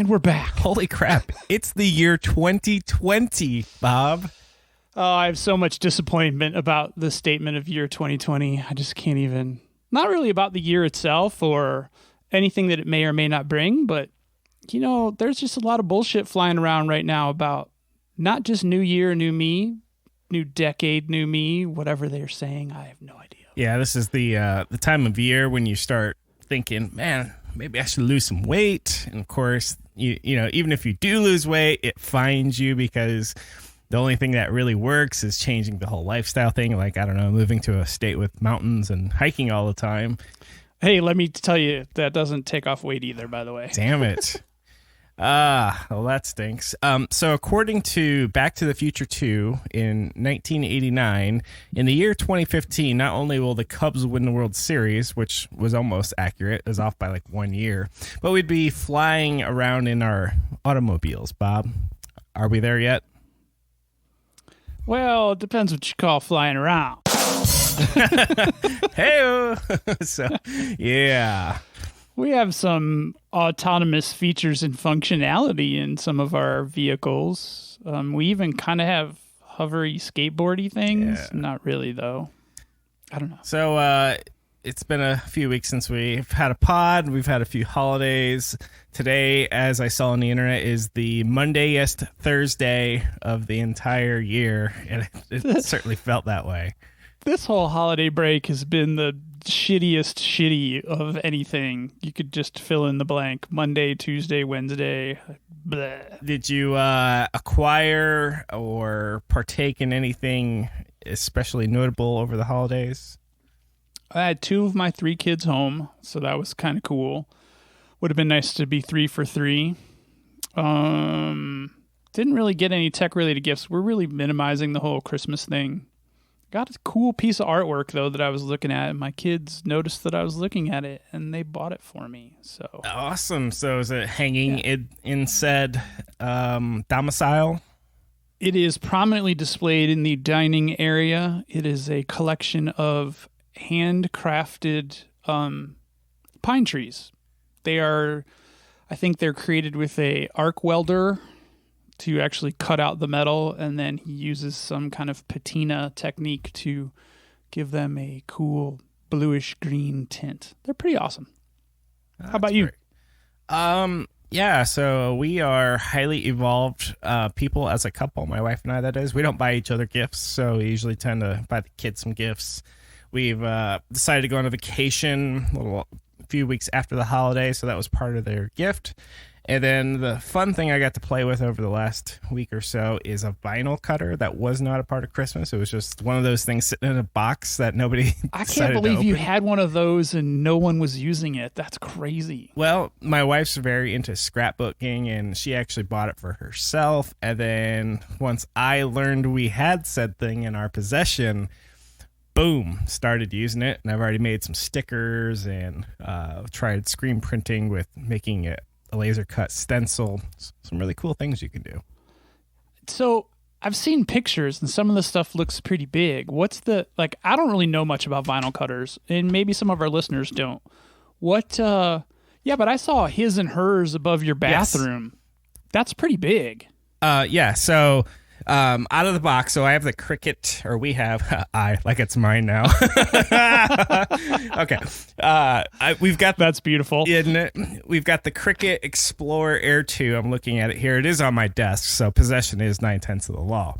And we're back. Holy crap. It's the year 2020, Bob. Oh, I have so much disappointment about the statement of year 2020. I just can't even, not really about the year itself or anything that it may or may not bring, but, there's just a lot of bullshit flying around right now about not just new year, new me, new decade, new me, whatever they're saying. I have no idea. Yeah, this is the time of year when you start thinking, man, maybe I should lose some weight. And of course, you know, even if you do lose weight, it finds you because the only thing that really works is changing the whole lifestyle thing. Like, I don't know, moving to a state with mountains and hiking all the time. Hey, let me tell you, that doesn't take off weight either, by the way. Damn it. Well, that stinks. So according to Back to the Future 2 in 1989, in the year 2015, not only will the Cubs win the World Series, which was almost accurate, it was off by like 1 year, but we'd be flying around in our automobiles, Bob. Are we there yet? Well, it depends what you call flying around. Hey, so yeah. We have some autonomous features and functionality in some of our vehicles. We even kind of have hovery skateboardy things. Yeah. Not really, though. I don't know. So it's been a few weeks since we've had a pod. We've had a few holidays. Today, as I saw on the internet, is the Monday-ist Thursday of the entire year, and it certainly felt that way. This whole holiday break has been the shittiest shitty of anything. You could just fill in the blank. Monday, Tuesday, Wednesday. Bleh. Did you acquire or partake in anything especially notable over the holidays? I had 2 of my 3 kids home, so that was kind of cool. Would have been nice to be 3 for 3. Didn't really get any tech-related gifts. We're really minimizing the whole Christmas thing. Got a cool piece of artwork, though, that I was looking at, and my kids noticed that I was looking at it, and they bought it for me. So awesome. So is it hanging in said domicile? It is prominently displayed in the dining area. It is a collection of handcrafted pine trees. I think they're created with a arc welder to actually cut out the metal, and then he uses some kind of patina technique to give them a cool bluish green tint. They're pretty awesome. How about you? Yeah, so we are highly evolved people as a couple, my wife and I, that is. We don't buy each other gifts, so we usually tend to buy the kids some gifts. We've decided to go on a vacation a few weeks after the holiday, so that was part of their gift. And then the fun thing I got to play with over the last week or so is a vinyl cutter that was not a part of Christmas. It was just one of those things sitting in a box that nobody I can't believe you had one of those and no one was using it. That's crazy. Well, my wife's very into scrapbooking, and she actually bought it for herself. And then once I learned we had said thing in our possession, boom, started using it. And I've already made some stickers and tried screen printing with making it a laser cut stencil. Some really cool things you can do. So I've seen pictures and some of the stuff looks pretty big. I don't really know much about vinyl cutters, and maybe some of our listeners don't. But I saw his and hers above your bathroom. Yes. That's pretty big. Yeah. So out of the box, so I have the Cricut, or we have, like it's mine now. Okay. We've got, that's beautiful. Isn't it? We've got the Cricut Explore Air 2. I'm looking at it here. It is on my desk, so possession is 9/10 of the law.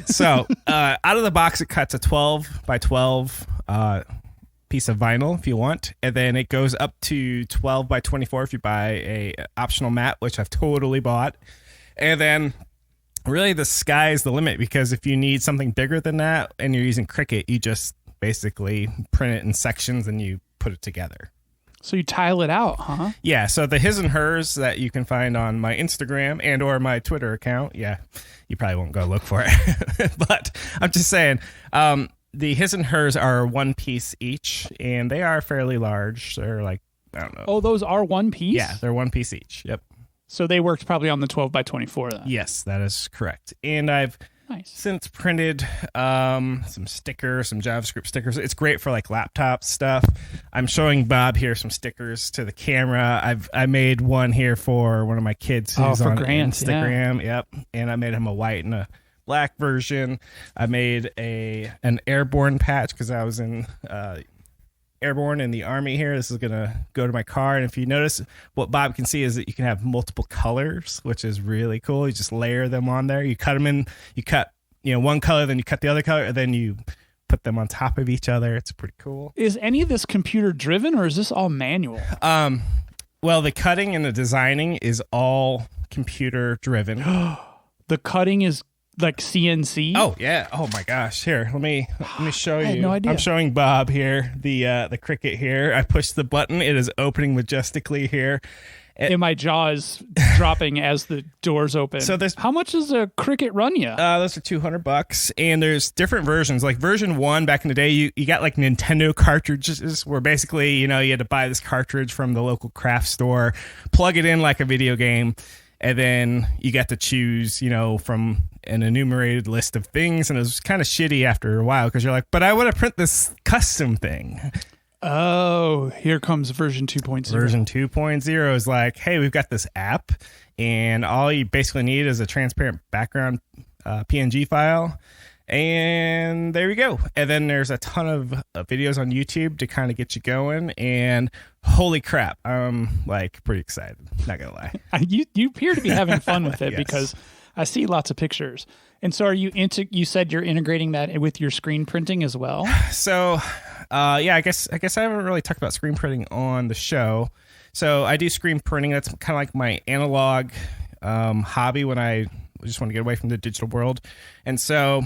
So out of the box, it cuts a 12 by 12 piece of vinyl if you want, and then it goes up to 12 by 24 if you buy a optional mat, which I've totally bought. And then really the sky's the limit, because if you need something bigger than that and you're using Cricut, you just basically print it in sections and you put it together. So you tile it out, huh? Yeah, so the his and hers that you can find on my Instagram and or my Twitter account, yeah, you probably won't go look for it. But I'm just saying, the his and hers are one piece each, and they are fairly large. They're like, I don't know. Oh, those are one piece? Yeah, they're one piece each. Yep. So they worked probably on the 12 by 24 then. Yes, that is correct. And I've Nice. Since printed some stickers, some JavaScript stickers. It's great for like laptop stuff. I'm showing Bob here some stickers to the camera. I made one here for one of my kids who's on Grant, Instagram. Yeah. Yep. And I made him a white and a black version. I made an airborne patch because I was in airborne in the Army here. This is gonna go to my car, and if you notice, what Bob can see is that you can have multiple colors, which is really cool. You just layer them on there. You cut them in. You cut one color, then you cut the other color, and then you put them on top of each other. It's pretty cool. Is any of this computer driven, or is this all manual? Well, the cutting and the designing is all computer driven. The cutting is like CNC? Oh yeah. Oh my gosh. Here, let me show you. I had no idea. I'm showing Bob here the Cricut here. I pushed the button. It is opening majestically here. And my jaw is dropping as the doors open. So how much does a Cricut run you? Those are $200, and there's different versions. Like version 1 back in the day, you got like Nintendo cartridges where basically you had to buy this cartridge from the local craft store, plug it in like a video game. And then you got to choose, from an enumerated list of things. And it was kind of shitty after a while because you're like, but I want to print this custom thing. Oh, here comes version 2.0. Version 2.0 is like, hey, we've got this app. And all you basically need is a transparent background PNG file. And there you go. And then there's a ton of videos on YouTube to kind of get you going. And holy crap, I'm like pretty excited. Not gonna lie. You appear to be having fun with it Yes. because I see lots of pictures. And so, are you You said you're integrating that with your screen printing as well. So, yeah, I guess I haven't really talked about screen printing on the show. So I do screen printing. That's kind of like my analog hobby when I just want to get away from the digital world. And so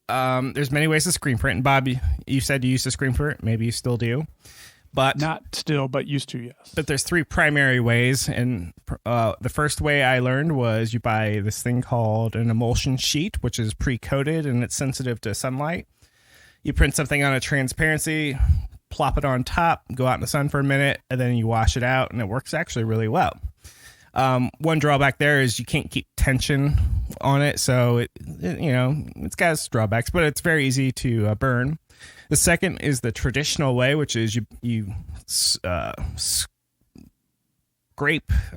there's many ways to screen print. And Bob, you said you used to screen print. Maybe you still do. But not still, but used to, yes. But there's 3 primary ways. And the first way I learned was you buy this thing called an emulsion sheet, which is pre-coated and it's sensitive to sunlight. You print something on a transparency, plop it on top, go out in the sun for a minute, and then you wash it out, and it works actually really well. One drawback there is you can't keep tension on it, so it's got its drawbacks, but it's very easy to burn. The second is the traditional way, which is you scrape,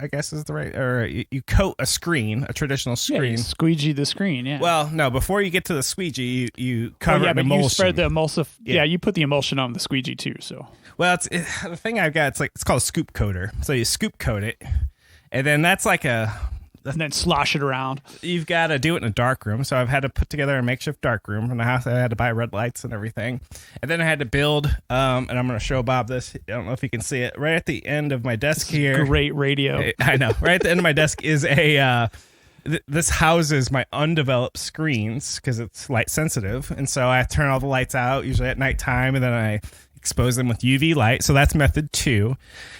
I guess is the right, or you coat a screen, a traditional screen. Yeah, you squeegee the screen, yeah. Well, no, before you get to the squeegee, you cover it in emulsion. You spread the emulsive. Yeah, you put the emulsion on the squeegee too. So. Well, the thing I've got. It's called a scoop coater. So you scoop coat it, and then that's like and then slosh it around. You've got to do it in a dark room. So I've had to put together a makeshift dark room from the house. I had to buy red lights and everything. And then I had to build, and I'm going to show Bob this. I don't know if you can see it. Right at the end of my desk here. Great radio. I know. Right at the end of my desk is this houses my undeveloped screens because it's light sensitive. And so I turn all the lights out, usually at nighttime, and then I expose them with UV light. So that's method 2.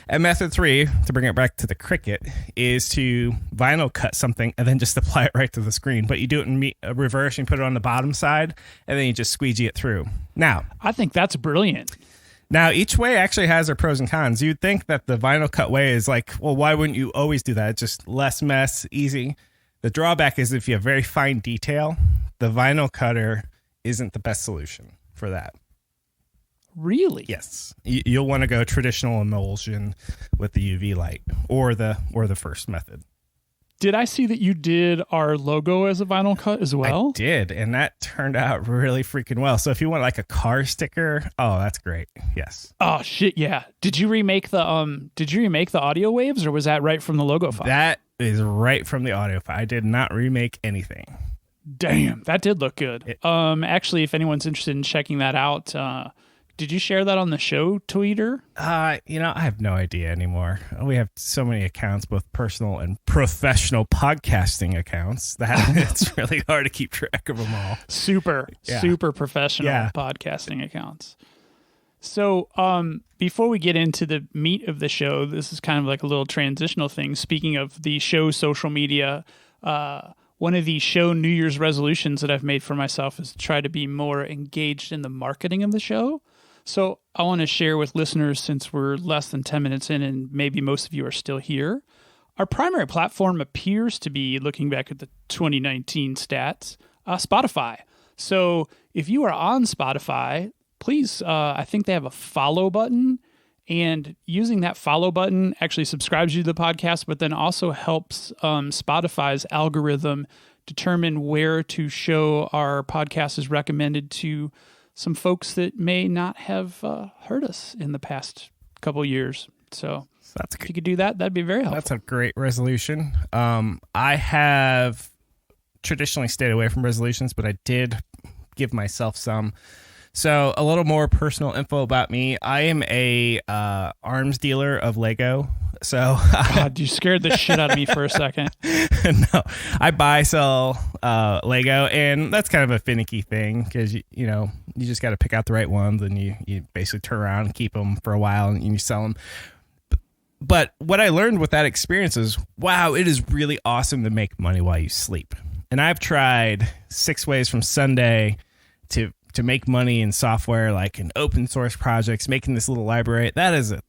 And method 3, to bring it back to the Cricut, is to vinyl cut something and then just apply it right to the screen. But you do it in reverse, and you put it on the bottom side, and then you just squeegee it through. Now, I think that's brilliant. Now, each way actually has their pros and cons. You'd think that the vinyl cut way is like, well, why wouldn't you always do that? It's just less mess, easy. The drawback is if you have very fine detail, the vinyl cutter isn't the best solution for that. Really? Yes. You'll want to go traditional emulsion with the UV light or the first method. Did I see that you did our logo as a vinyl cut as well? I did, and that turned out really freaking well. So if you want like a car sticker, oh, that's great. Yes. Oh shit, yeah. Did you remake the audio waves, or was that right from the logo file? That is right from the audio file. I did not remake anything. Damn, that did look good. Actually, if anyone's interested in checking that out, did you share that on the show Twitter? I have no idea anymore. We have so many accounts, both personal and professional podcasting accounts, that it's really hard to keep track of them all. Super professional podcasting accounts. So before we get into the meat of the show, this is kind of like a little transitional thing. Speaking of the show social media, one of the show New Year's resolutions that I've made for myself is to try to be more engaged in the marketing of the show. So I want to share with listeners, since we're less than 10 minutes in and maybe most of you are still here, our primary platform appears to be, looking back at the 2019 stats, Spotify. So if you are on Spotify, please, I think they have a follow button, and using that follow button actually subscribes you to the podcast, but then also helps Spotify's algorithm determine where to show our podcast is recommended to some folks that may not have heard us in the past couple years. So if you could do that, that'd be very helpful. That's a great resolution. I have traditionally stayed away from resolutions, but I did give myself some. So a little more personal info about me. I am a arms dealer of Lego. So God, you scared the shit out of me for a second. No, I buy, sell Lego, and that's kind of a finicky thing because you just got to pick out the right ones, and you basically turn around and keep them for a while, and you sell them. But what I learned with that experience is, wow, it is really awesome to make money while you sleep. And I've tried 6 ways from Sunday to make money in software, like in open source projects, making this little library. That is a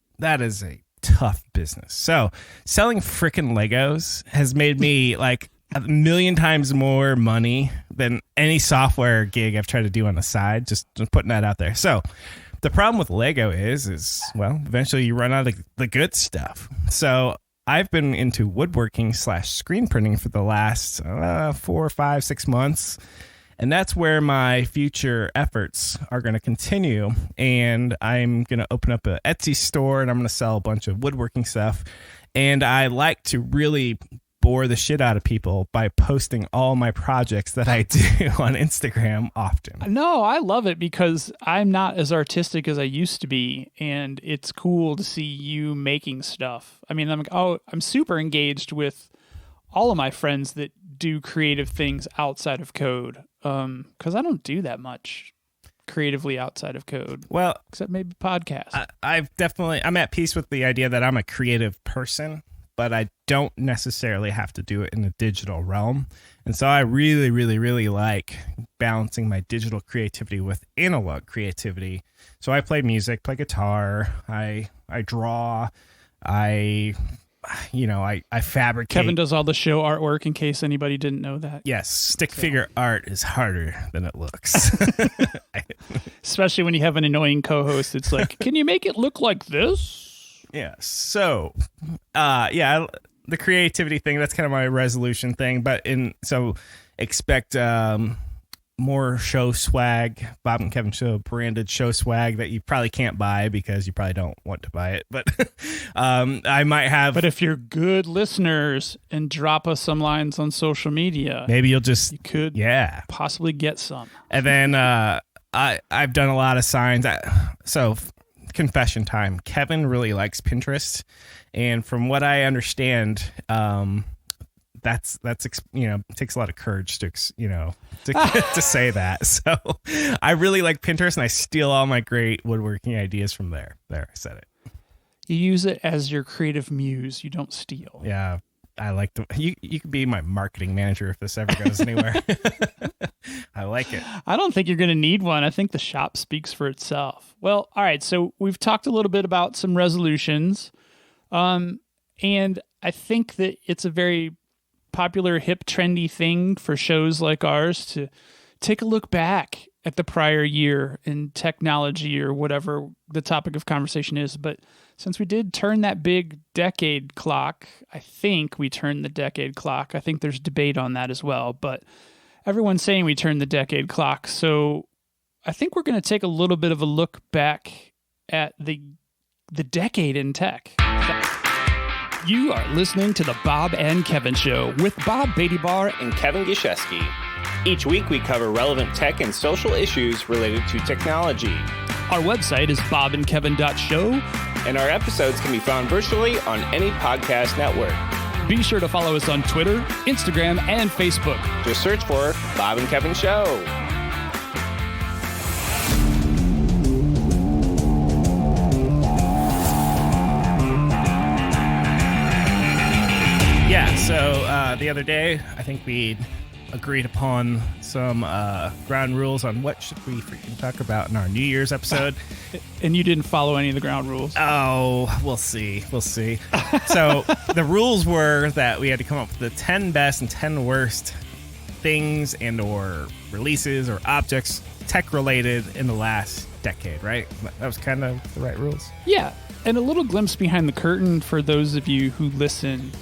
tough business. So selling freaking Legos has made me like 1 million times more money than any software gig I've tried to do on the side. Just putting that out there. So the problem with Lego is well, eventually you run out of the good stuff. So I've been into woodworking / screen printing for the last 4, 5, 6 months. And that's where my future efforts are going to continue. And I'm going to open up an Etsy store, and I'm going to sell a bunch of woodworking stuff. And I like to really bore the shit out of people by posting all my projects that I do on Instagram often. No, I love it because I'm not as artistic as I used to be. And it's cool to see you making stuff. I mean, I'm super engaged with all of my friends that do creative things outside of code. Because I don't do that much creatively outside of code. Well, except maybe podcasts. I'm at peace with the idea that I'm a creative person, but I don't necessarily have to do it in the digital realm. And so I really, really, really like balancing my digital creativity with analog creativity. So I play music, play guitar, I draw, I fabricate. Kevin does all the show artwork, in case anybody didn't know that. Yes, stick figure art is harder than it looks. Especially when you have an annoying co-host. It's like, can you make it look like this? Yeah. So, the creativity thing, that's kind of my resolution thing. But expect more show swag, Bob and Kevin Show branded show swag that you probably can't buy because you probably don't want to buy it. But I might have. But if you're good listeners and drop us some lines on social media, maybe you could possibly get some. And then I've done a lot of signs. So confession time. Kevin really likes Pinterest, and from what I understand, that's it takes a lot of courage to to say that. So I really like Pinterest, and I steal all my great woodworking ideas from there. There, I said it. You use it as your creative muse. You don't steal. Yeah, I like you could be my marketing manager if this ever goes anywhere. I like it. I don't think you're going to need one. I think the shop speaks for itself. Well, all right. So we've talked a little bit about some resolutions, and I think that it's a very popular, hip, trendy thing for shows like ours to take a look back at the prior year in technology or whatever the topic of conversation is. But since we did turn that big decade clock, I think we turned the decade clock. I think there's debate on that as well, but everyone's saying we turned the decade clock. So I think we're going to take a little bit of a look back at the decade in tech. You are listening to the Bob and Kevin Show with Bob Bar and Kevin.Yes. Each week we cover relevant tech and social issues related to technology. Our website is bobandkevin.show, and our episodes can be found virtually on any podcast network. Be sure to follow us on Twitter, Instagram, and Facebook. Just search for Bob and Kevin Show. Yeah, so the other day, I think we agreed upon some ground rules on what should we freaking talk about in our New Year's episode. And you didn't follow any of the ground rules. Oh, we'll see. So the rules were that we had to come up with the 10 best and 10 worst things and or releases or objects tech related in the last decade, right? That was kind of the right rules. Yeah, and a little glimpse behind the curtain for those of you who listen.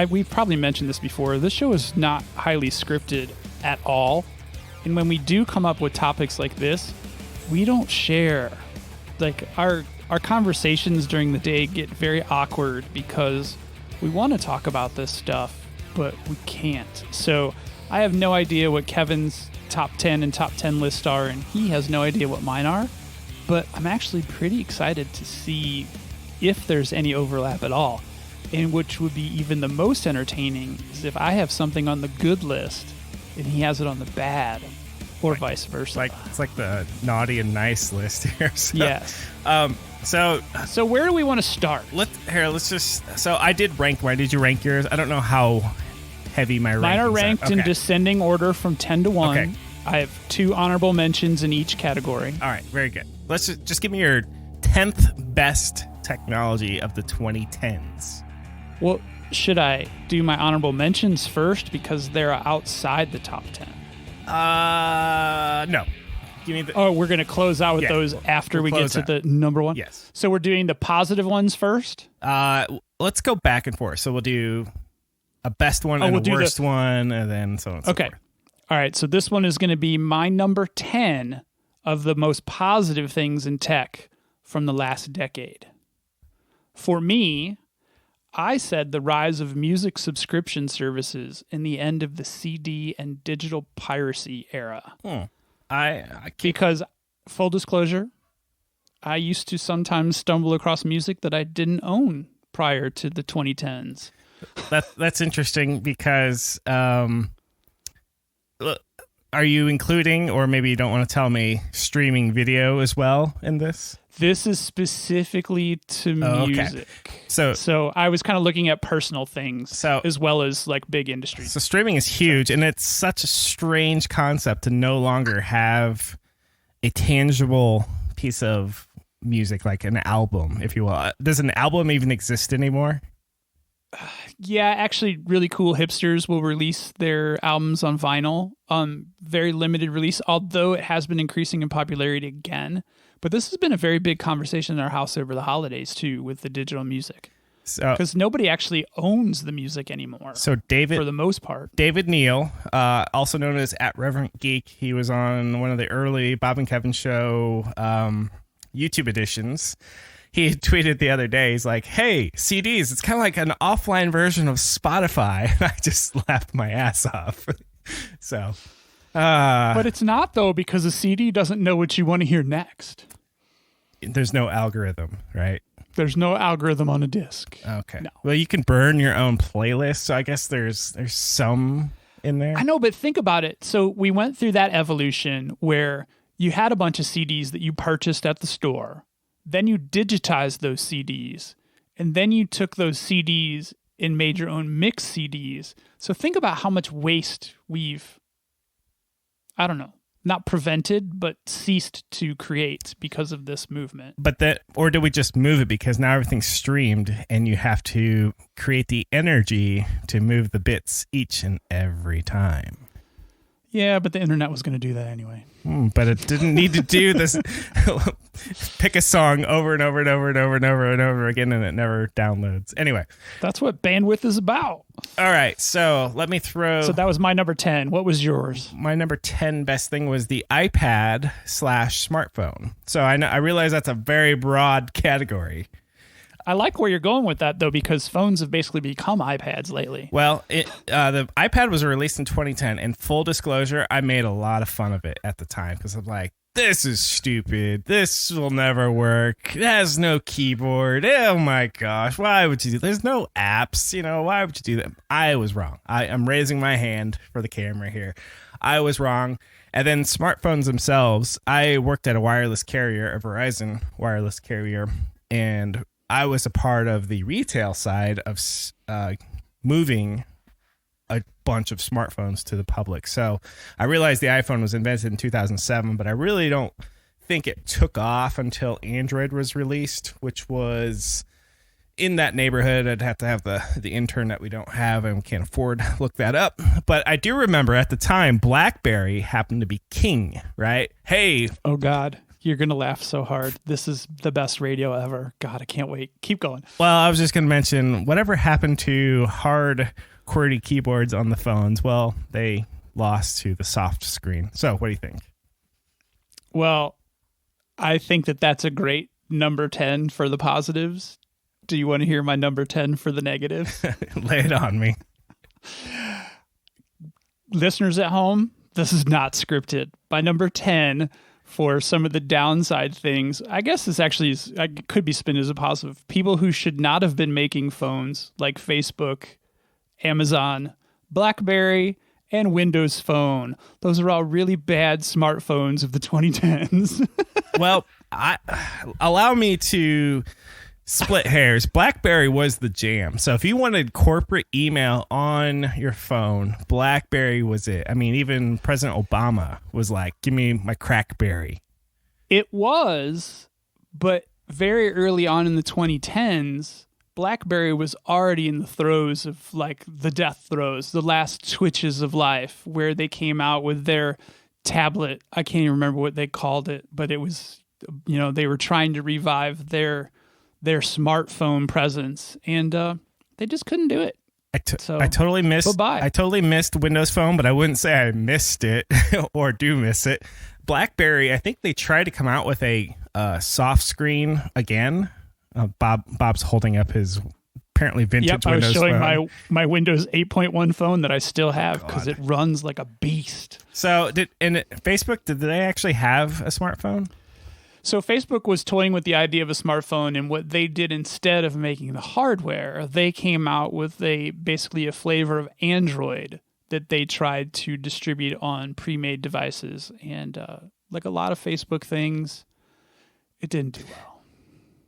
We've probably mentioned this before. This show is not highly scripted at all. And when we do come up with topics like this, we don't share. Like, our conversations during the day get very awkward because we want to talk about this stuff, but we can't. So I have no idea what Kevin's top 10 and top 10 lists are, and he has no idea what mine are. But I'm actually pretty excited to see if there's any overlap at all. And which would be even the most entertaining is if I have something on the good list and he has it on the bad, or vice versa. It's like the naughty and nice list here. So, yes. So where do we want to start? Let's just. So I did rank mine. Did you rank yours? I don't know how heavy my rankings are. Mine are ranked in descending order from 10 to 1. Okay. I have 2 honorable mentions in each category. All right, very good. Let's just give me your 10th best technology of the 2010s. Well, should I do my honorable mentions first because they're outside the top 10? No. Give me the. Oh, we're going to close out with those after we get to the number one? Yes. So we're doing the positive ones first? Let's go back and forth. So we'll do a best one and a worst one, and then so on and so forth. All right, so this one is going to be my number 10 of the most positive things in tech from the last decade. For me, I said the rise of music subscription services and the end of the CD and digital piracy era. Because, full disclosure, I used to sometimes stumble across music that I didn't own prior to the 2010s. That's interesting because are you including, or maybe you don't want to tell me, streaming video as well in this? This is specifically to music. Okay. So I was kind of looking at personal things as well as like big industry. So streaming is huge, and it's such a strange concept to no longer have a tangible piece of music like an album, if you will. Does an album even exist anymore? Yeah, actually, really cool hipsters will release their albums on vinyl. Very limited release, although it has been increasing in popularity again. But this has been a very big conversation in our house over the holidays, too, with the digital music. Because nobody actually owns the music anymore. So David, for the most part. David Neal, also known as @ReverentGeek, he was on one of the early Bob and Kevin show YouTube editions. He tweeted the other day, he's like, hey, CDs, it's kind of like an offline version of Spotify. And I just laughed my ass off. But it's not, though, because a CD doesn't know what you want to hear next. There's no algorithm, right? There's no algorithm on a disc. Okay. No. Well, you can burn your own playlist, so I guess there's some in there. I know, but think about it. So we went through that evolution where you had a bunch of CDs that you purchased at the store. Then you digitized those CDs, and then you took those CDs and made your own mix CDs. So think about how much waste we've, I don't know, not prevented, but ceased to create because of this movement. Or did we just move it because now everything's streamed and you have to create the energy to move the bits each and every time? Yeah, but the internet was going to do that anyway. But it didn't need to do this. Pick a song over and over and over and over and over and over again, and it never downloads. Anyway. That's what bandwidth is about. All right, so let me throw... So that was my number 10. What was yours? My number 10 best thing was the iPad/smartphone. So I realize that's a very broad category. I like where you're going with that, though, because phones have basically become iPads lately. Well, the iPad was released in 2010, and full disclosure, I made a lot of fun of it at the time because I'm like, this is stupid. This will never work. It has no keyboard. Oh, my gosh. Why would you do that? There's no apps. Why would you do that? I was wrong. I'm raising my hand for the camera here. I was wrong. And then smartphones themselves, I worked at a wireless carrier, a Verizon wireless carrier, and I was a part of the retail side of moving a bunch of smartphones to the public. So I realized the iPhone was invented in 2007, but I really don't think it took off until Android was released, which was in that neighborhood. I'd have to have the intern that we don't have and we can't afford to look that up. But I do remember at the time, BlackBerry happened to be king, right? Hey. Oh, God. You're going to laugh so hard. This is the best radio ever. God, I can't wait. Keep going. Well, I was just going to mention whatever happened to hard QWERTY keyboards on the phones. Well, they lost to the soft screen. So what do you think? Well, I think that's a great number 10 for the positives. Do you want to hear my number 10 for the negatives? Lay it on me. Listeners at home, this is not scripted. My number 10 for some of the downside things, I guess this actually could be spun as a positive. People who should not have been making phones like Facebook, Amazon, BlackBerry, and Windows Phone. Those are all really bad smartphones of the 2010s. Well, allow me to split hairs. BlackBerry was the jam. So if you wanted corporate email on your phone, BlackBerry was it. I mean, even President Obama was like, give me my Crackberry. It was, but very early on in the 2010s, BlackBerry was already in the throes of like the death throes, the last twitches of life, where they came out with their tablet. I can't even remember what they called it, but it was, they were trying to revive their smartphone presence, and they just couldn't do it. I totally missed. Bye-bye. I totally missed Windows Phone, but I wouldn't say I missed it or do miss it. BlackBerry, I think they tried to come out with a soft screen again. Bob's holding up his apparently vintage Windows phone. I was showing my Windows 8.1 phone that I still have because it runs like a beast. So Facebook, did they actually have a smartphone? So Facebook was toying with the idea of a smartphone, and what they did instead of making the hardware, they came out with basically a flavor of Android that they tried to distribute on pre-made devices. And like a lot of Facebook things, it didn't do well.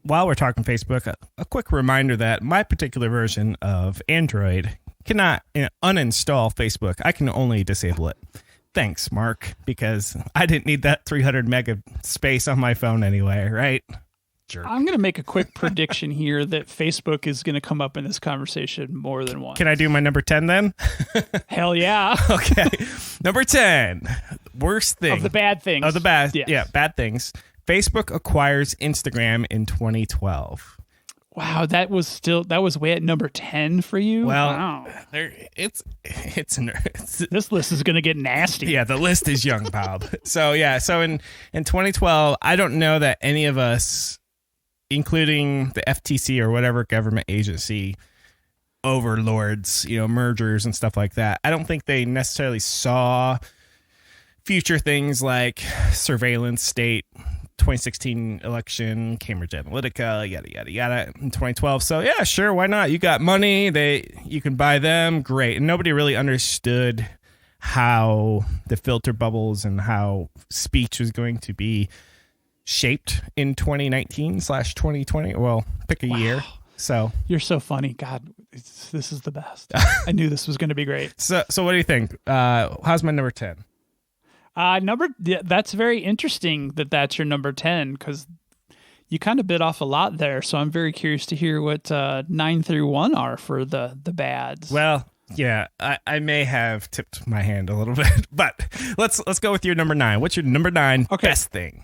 While we're talking Facebook, a quick reminder that my particular version of Android cannot uninstall Facebook. I can only disable it. Thanks, Mark, because I didn't need that 300 meg of space on my phone anyway, right? Jerk. I'm going to make a quick prediction here that Facebook is going to come up in this conversation more than once. Can I do my number 10 then? Hell yeah. Okay. Number 10, worst thing. Of the bad things. Of the bad, yes. Yeah, bad things. Facebook acquires Instagram in 2012. Wow, that was way at number 10 for you? Well, wow. It's this list is going to get nasty. Yeah, the list is young, Bob. So in 2012, I don't know that any of us, including the FTC or whatever government agency overlords, mergers and stuff like that, I don't think they necessarily saw future things like surveillance state, 2016 election, Cambridge Analytica, yada, yada, yada, in 2012. So, yeah, sure, why not? You got money, you can buy them, great. And nobody really understood how the filter bubbles and how speech was going to be shaped in 2019/2020. Well, pick a year. So you're so funny. God, this is the best. I knew this was going to be great. So what do you think? How's my number 10? That's very interesting that's your number 10 because you kind of bit off a lot there. So I'm very curious to hear what 9 through 1 are for the bads. Well, yeah, I may have tipped my hand a little bit, but let's go with your number 9. What's your number 9 best thing?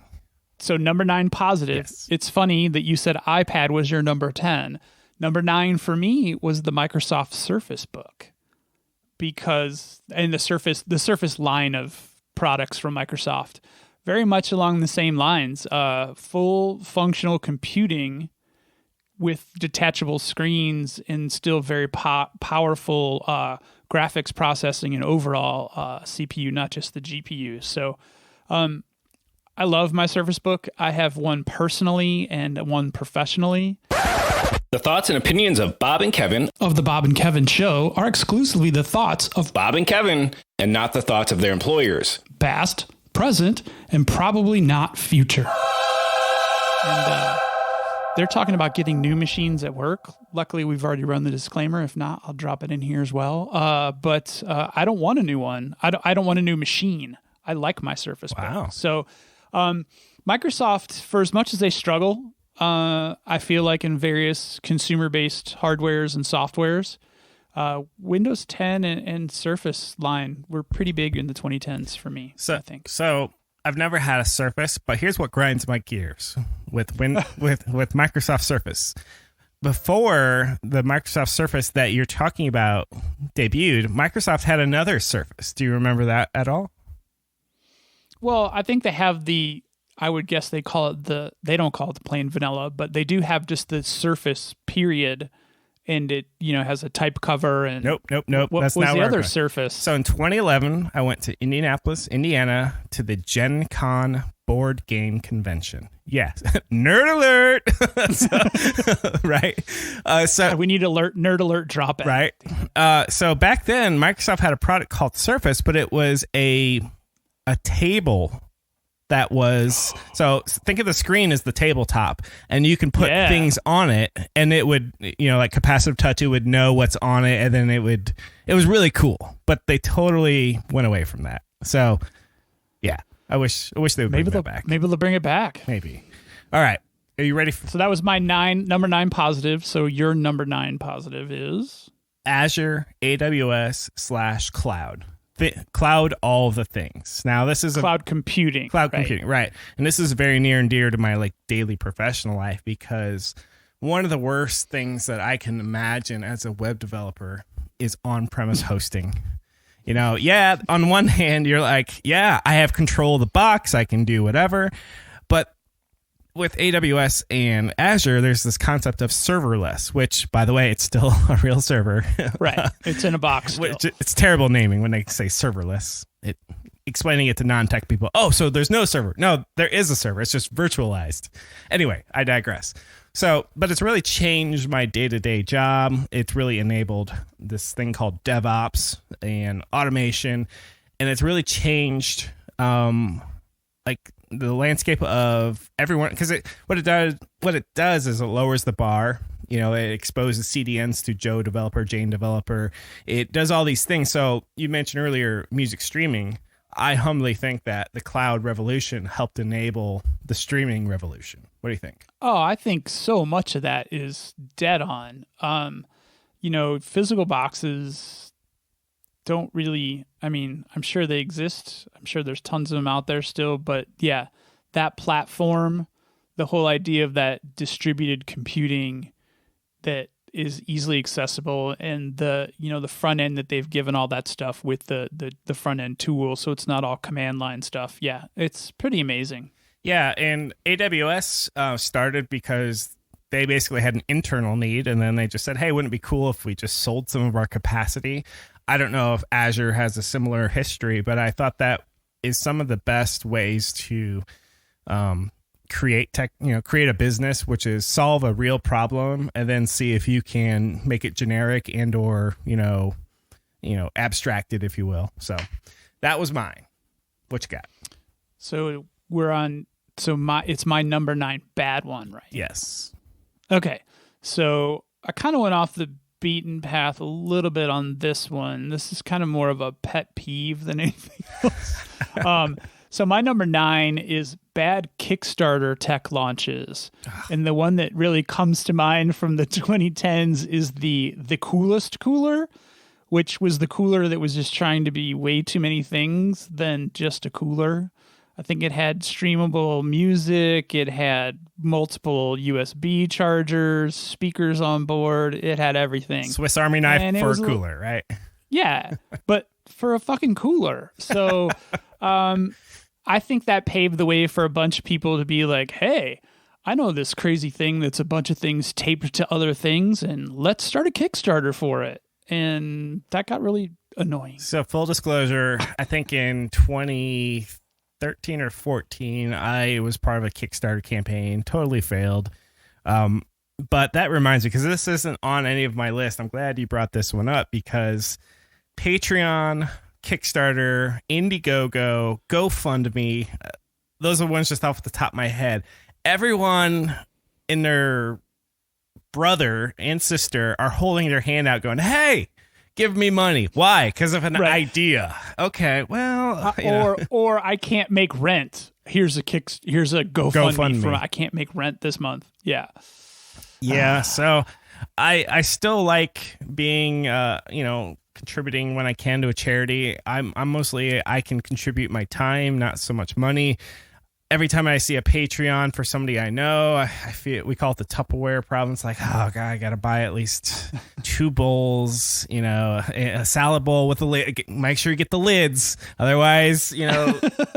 So number 9 positive. Yes. It's funny that you said iPad was your number 10. Number 9 for me was the Microsoft Surface Book and the Surface line of products from Microsoft, very much along the same lines. Full functional computing with detachable screens and still very powerful graphics processing and overall CPU, not just the GPU. So I love my Surface Book. I have one personally and one professionally. The thoughts and opinions of Bob and Kevin of the Bob and Kevin Show are exclusively the thoughts of Bob and Kevin and not the thoughts of their employers. Past, present, and probably not future. And they're talking about getting new machines at work. Luckily, we've already run the disclaimer. If not, I'll drop it in here as well. But I don't want a new one. I don't want a new machine. I like my Surface Book. Wow. So Microsoft, for as much as they struggle I feel like in various consumer-based hardwares and softwares, Windows 10 and Surface line were pretty big in the 2010s for me, I think. So I've never had a Surface, but here's what grinds my gears with Microsoft Surface. Before the Microsoft Surface that you're talking about debuted, Microsoft had another Surface. Do you remember that at all? Well, I think they have I would guess they don't call it the plain vanilla, but they do have just the Surface period, and it, has a type cover and Nope. What That's was not the where other I'm going. Surface? So in 2011, I went to Indianapolis, Indiana, to the Gen Con board game convention. Yes, nerd alert. Right. So we need nerd alert drop it. Right. So back then, Microsoft had a product called Surface, but it was a table that was, so think of the screen as the tabletop, and you can put things on it, and it would, like capacitive touch, it would know what's on it, and then it was really cool, but they totally went away from that. So yeah, I wish they would bring that back. Maybe they'll bring it back. Maybe. All right. Are you ready? So that was my number 9 positive. So your number 9 positive is Azure AWS / cloud. Cloud, all the things. Now, this is cloud computing. Cloud computing, right. And this is very near and dear to my daily professional life, because one of the worst things that I can imagine as a web developer is on-premise hosting. On one hand, you're like, I have control of the box, I can do whatever. But with AWS and Azure, there's this concept of serverless, which, by the way, it's still a real server. Right. It's in a box still. It's terrible naming when they say serverless. Explaining it to non-tech people. Oh, so there's no server. No, there is a server. It's just virtualized. Anyway, I digress. So, but it's really changed my day-to-day job. It's really enabled this thing called DevOps and automation. And it's really changed the landscape of everyone, because what it does is it lowers the bar. It exposes CDNs to Joe developer, Jane developer. It does all these things. So you mentioned earlier music streaming. I humbly think that the cloud revolution helped enable the streaming revolution. What do you think? Oh, I think so much of that is dead on. Physical boxes don't really, I'm sure they exist. I'm sure there's tons of them out there still, but yeah, that platform, the whole idea of that distributed computing that is easily accessible, and the front end that they've given all that stuff with the front end tool, so it's not all command line stuff. Yeah, it's pretty amazing. Yeah, and AWS started because they basically had an internal need, and then they just said, hey, wouldn't it be cool if we just sold some of our capacity? I don't know if Azure has a similar history, but I thought that is some of the best ways to create a business, which is solve a real problem and then see if you can make it generic and or abstracted, if you will. So that was mine. What you got? So we're on. So it's my number 9 bad one, right? Yes. Okay. So I kind of went off the beaten path a little bit on this one. This is kind of more of a pet peeve than anything else. So my number 9 is bad Kickstarter tech launches. And the one that really comes to mind from the 2010s is the coolest cooler, which was the cooler that was just trying to be way too many things than just a cooler. I think it had streamable music. It had multiple USB chargers, speakers on board. It had everything. Swiss Army knife for a cooler, right? Yeah, but for a fucking cooler. So I think that paved the way for a bunch of people to be like, hey, I know this crazy thing that's a bunch of things taped to other things, and let's start a Kickstarter for it. And that got really annoying. So full disclosure, I think in 2013 or 14, I was part of a Kickstarter campaign, totally failed. But that reminds me, because this isn't on any of my list, I'm glad you brought this one up, because Patreon, Kickstarter, Indiegogo, GoFundMe, those are ones just off the top of my head. Everyone and their brother and sister are holding their hand out going, hey, give me money. Why? Because of an Right. idea. Okay, well, or I can't make rent. Here's a GoFundMe for I can't make rent this month. Yeah. Yeah, so I still like being contributing when I can to a charity. I'm mostly I can contribute my time, not so much money. Every time I see a Patreon for somebody I know, I feel we call it the Tupperware problem. It's like, oh god, I gotta buy at least 2 bowls, a salad bowl with a lid. Make sure you get the lids, otherwise,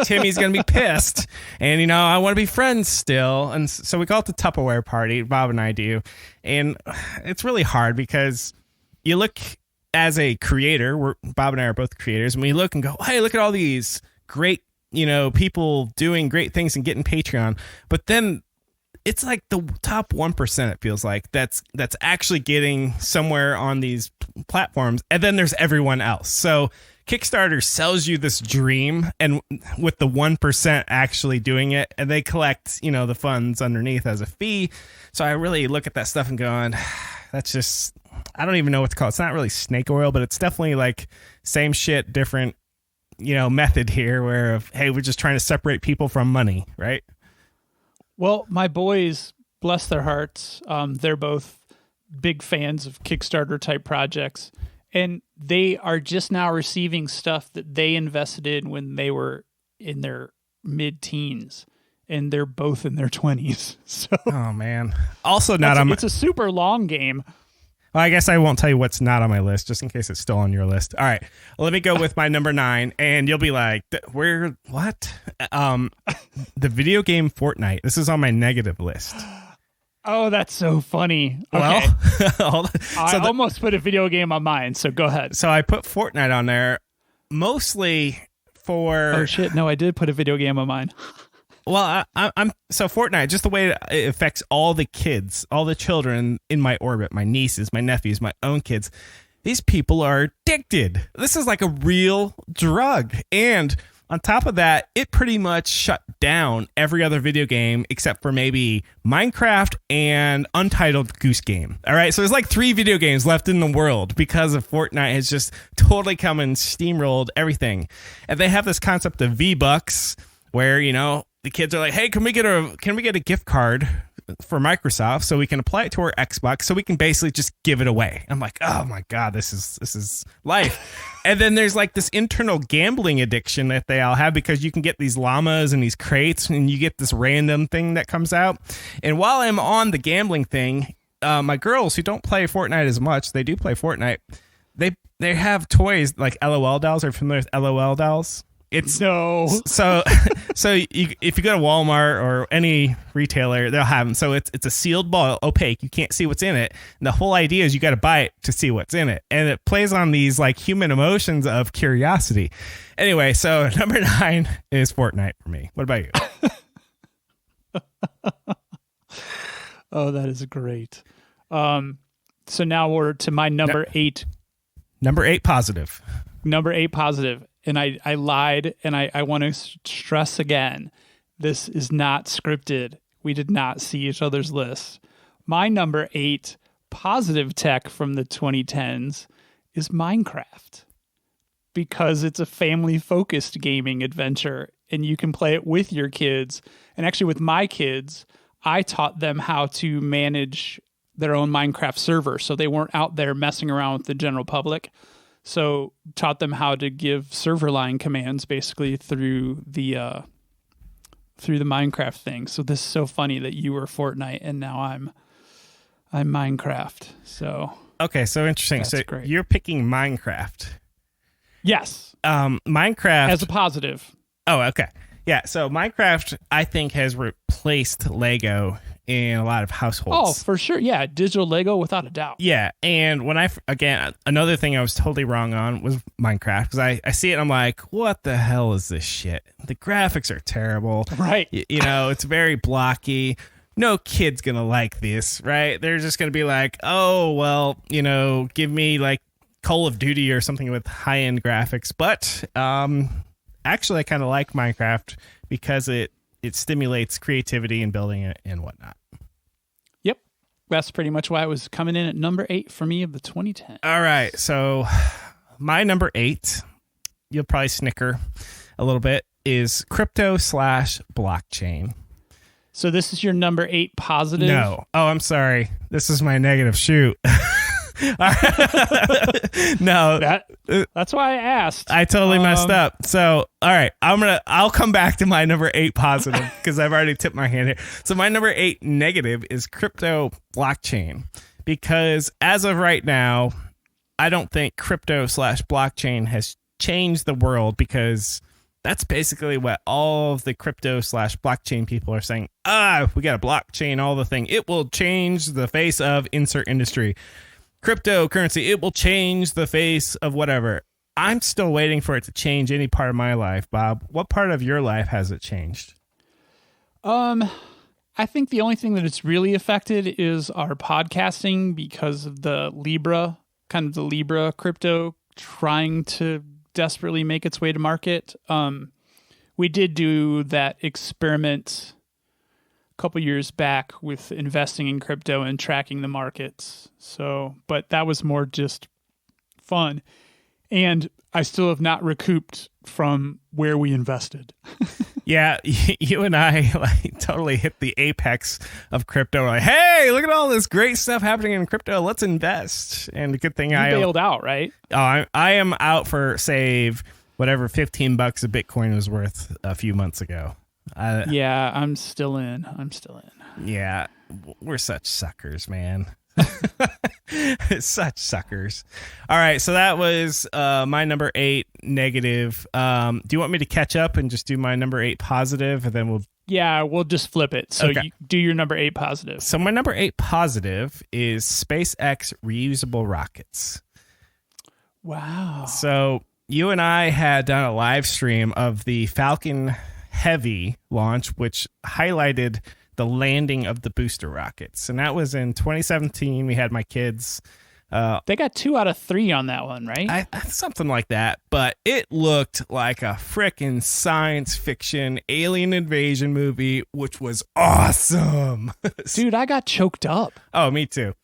Timmy's gonna be pissed. And I want to be friends still, and so we call it the Tupperware party. Bob and I do, and it's really hard because you look as a creator. Bob and I are both creators, and we look and go, hey, look at all these great. People doing great things and getting Patreon, but then it's like the top 1%. It feels like that's actually getting somewhere on these platforms, and then there's everyone else. So Kickstarter sells you this dream, and with the 1% actually doing it, and they collect the funds underneath as a fee. So I really look at that stuff and going, that's just I don't even know what to call it. It's not really snake oil, but it's definitely like same shit, different. Method here where hey, we're just trying to separate people from money, right? Well, my boys, bless their hearts, they're both big fans of Kickstarter type projects, and they are just now receiving stuff that they invested in when they were in their mid-teens, and they're both in their 20s. So, oh man, also not on. It's a super long game. Well, I guess I won't tell you what's not on my list, just in case it's still on your list. All right, well, let me go with my number 9, and you'll be like, "Where? What?" The video game Fortnite. This is on my negative list. Oh, that's so funny. Okay. Well, I almost put a video game on mine, so go ahead. So I put Fortnite on there, mostly for. Oh shit! No, I did put a video game on mine. Well, I'm so Fortnite, just the way it affects all the kids, all the children in my orbit, my nieces, my nephews, my own kids. These people are addicted. This is like a real drug. And on top of that, it pretty much shut down every other video game except for maybe Minecraft and Untitled Goose Game. All right. So there's like 3 video games left in the world because of Fortnite has just totally come and steamrolled everything. And they have this concept of V-Bucks where, the kids are like, hey, can we get a gift card for Microsoft so we can apply it to our Xbox so we can basically just give it away? I'm like, oh my God, this is life. And then there's like this internal gambling addiction that they all have because you can get these llamas and these crates and you get this random thing that comes out. And while I'm on the gambling thing, my girls who don't play Fortnite as much, they do play Fortnite. They have toys like LOL dolls. Are you familiar with LOL dolls? It's no. So if you go to Walmart or any retailer, they'll have them. So it's a sealed ball, opaque. You can't see what's in it. And the whole idea is you got to buy it to see what's in it. And it plays on these like human emotions of curiosity. Anyway, so number 9 is Fortnite for me. What about you? Oh, that is great. So now we're to my number 8. Number 8 positive. Number 8 positive. And I lied, and I want to stress again, this is not scripted. We did not see each other's lists. My number 8 positive tech from the 2010s is Minecraft, because it's a family-focused gaming adventure, and you can play it with your kids. And actually, with my kids, I taught them how to manage their own Minecraft server, so they weren't out there messing around with the general public. So taught them how to give server line commands basically through the Minecraft thing. So this is so funny that you were Fortnite and now I'm Minecraft. So okay, so interesting. So great. You're picking Minecraft. Yes. Minecraft as a positive. Oh, okay. Yeah, so Minecraft I think has replaced Lego in a lot of households. Oh, for sure. Yeah, digital Lego without a doubt. Yeah, and another thing I was totally wrong on was Minecraft, because I see it and I'm like, what the hell is this shit? The graphics are terrible. Right. It's very blocky. No kid's going to like this, right? They're just going to be like, oh, well, give me like Call of Duty or something with high-end graphics. But actually, I kind of like Minecraft because it stimulates creativity and building it and whatnot. Yep. That's pretty much why it was coming in at number 8 for me of the 2010. All right. So my number 8, you'll probably snicker a little bit, is crypto/blockchain. So this is your number 8 positive? No. Oh, I'm sorry. This is my negative. Shoot. No. That's why I asked. I totally messed up. So, all right. I'll come back to my number 8 positive because I've already tipped my hand here. So my number 8 negative is crypto blockchain, because as of right now, I don't think crypto/blockchain has changed the world, because that's basically what all of the crypto/blockchain people are saying. We got to blockchain all the thing. It will change the face of insert industry. Cryptocurrency, it will change the face of whatever. I'm still waiting for it to change any part of my life, Bob. What part of your life has it changed? I think the only thing that it's really affected is our podcasting, because of the Libra crypto trying to desperately make its way to market. We did do that experiment a couple years back with investing in crypto and tracking the markets. So, but that was more just fun. And I still have not recouped from where we invested. Yeah, you and I totally hit the apex of crypto. We're like, hey, look at all this great stuff happening in crypto. Let's invest. And the good thing you bailed out, right? I am out for save whatever $15 a Bitcoin was worth a few months ago. Yeah, I'm still in. Yeah, we're such suckers, man. Such suckers. All right, so that was my number 8 negative. Do you want me to catch up and just do my number 8 positive, and then we'll just flip it. So you do your number 8 positive. So my number 8 positive is SpaceX reusable rockets. Wow. So you and I had done a live stream of the Falcon Heavy launch, which highlighted the landing of the booster rockets. And that was in 2017. We had my kids. They got 2 out of 3 on that one, right? Something like that. But it looked like a frickin' science fiction alien invasion movie, which was awesome. Dude, I got choked up. Oh, me too.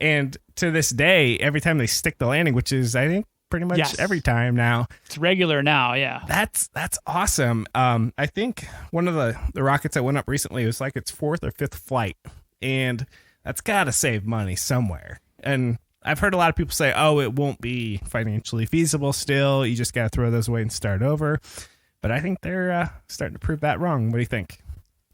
And to this day, every time they stick the landing, which is, I think, pretty much every time now. It's regular now, yeah. That's awesome. I think one of the rockets that went up recently was like its 4th or 5th flight, and that's got to save money somewhere. And I've heard a lot of people say, it won't be financially feasible still. You just got to throw those away and start over. But I think they're starting to prove that wrong. What do you think?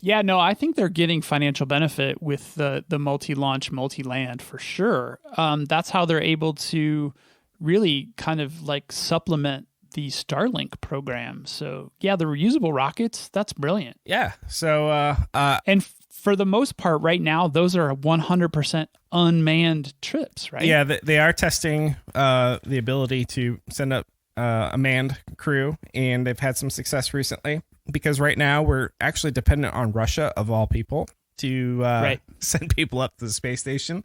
Yeah, no, I think they're getting financial benefit with the multi-launch, multi-land for sure. That's how they're able to really kind of like supplement the Starlink program. So yeah, the reusable rockets, that's brilliant. Yeah. So and for the most part right now, those are 100% unmanned trips, right? Yeah, they are testing the ability to send up a manned crew, and they've had some success recently, because right now we're actually dependent on Russia, of all people, to send people up to the space station.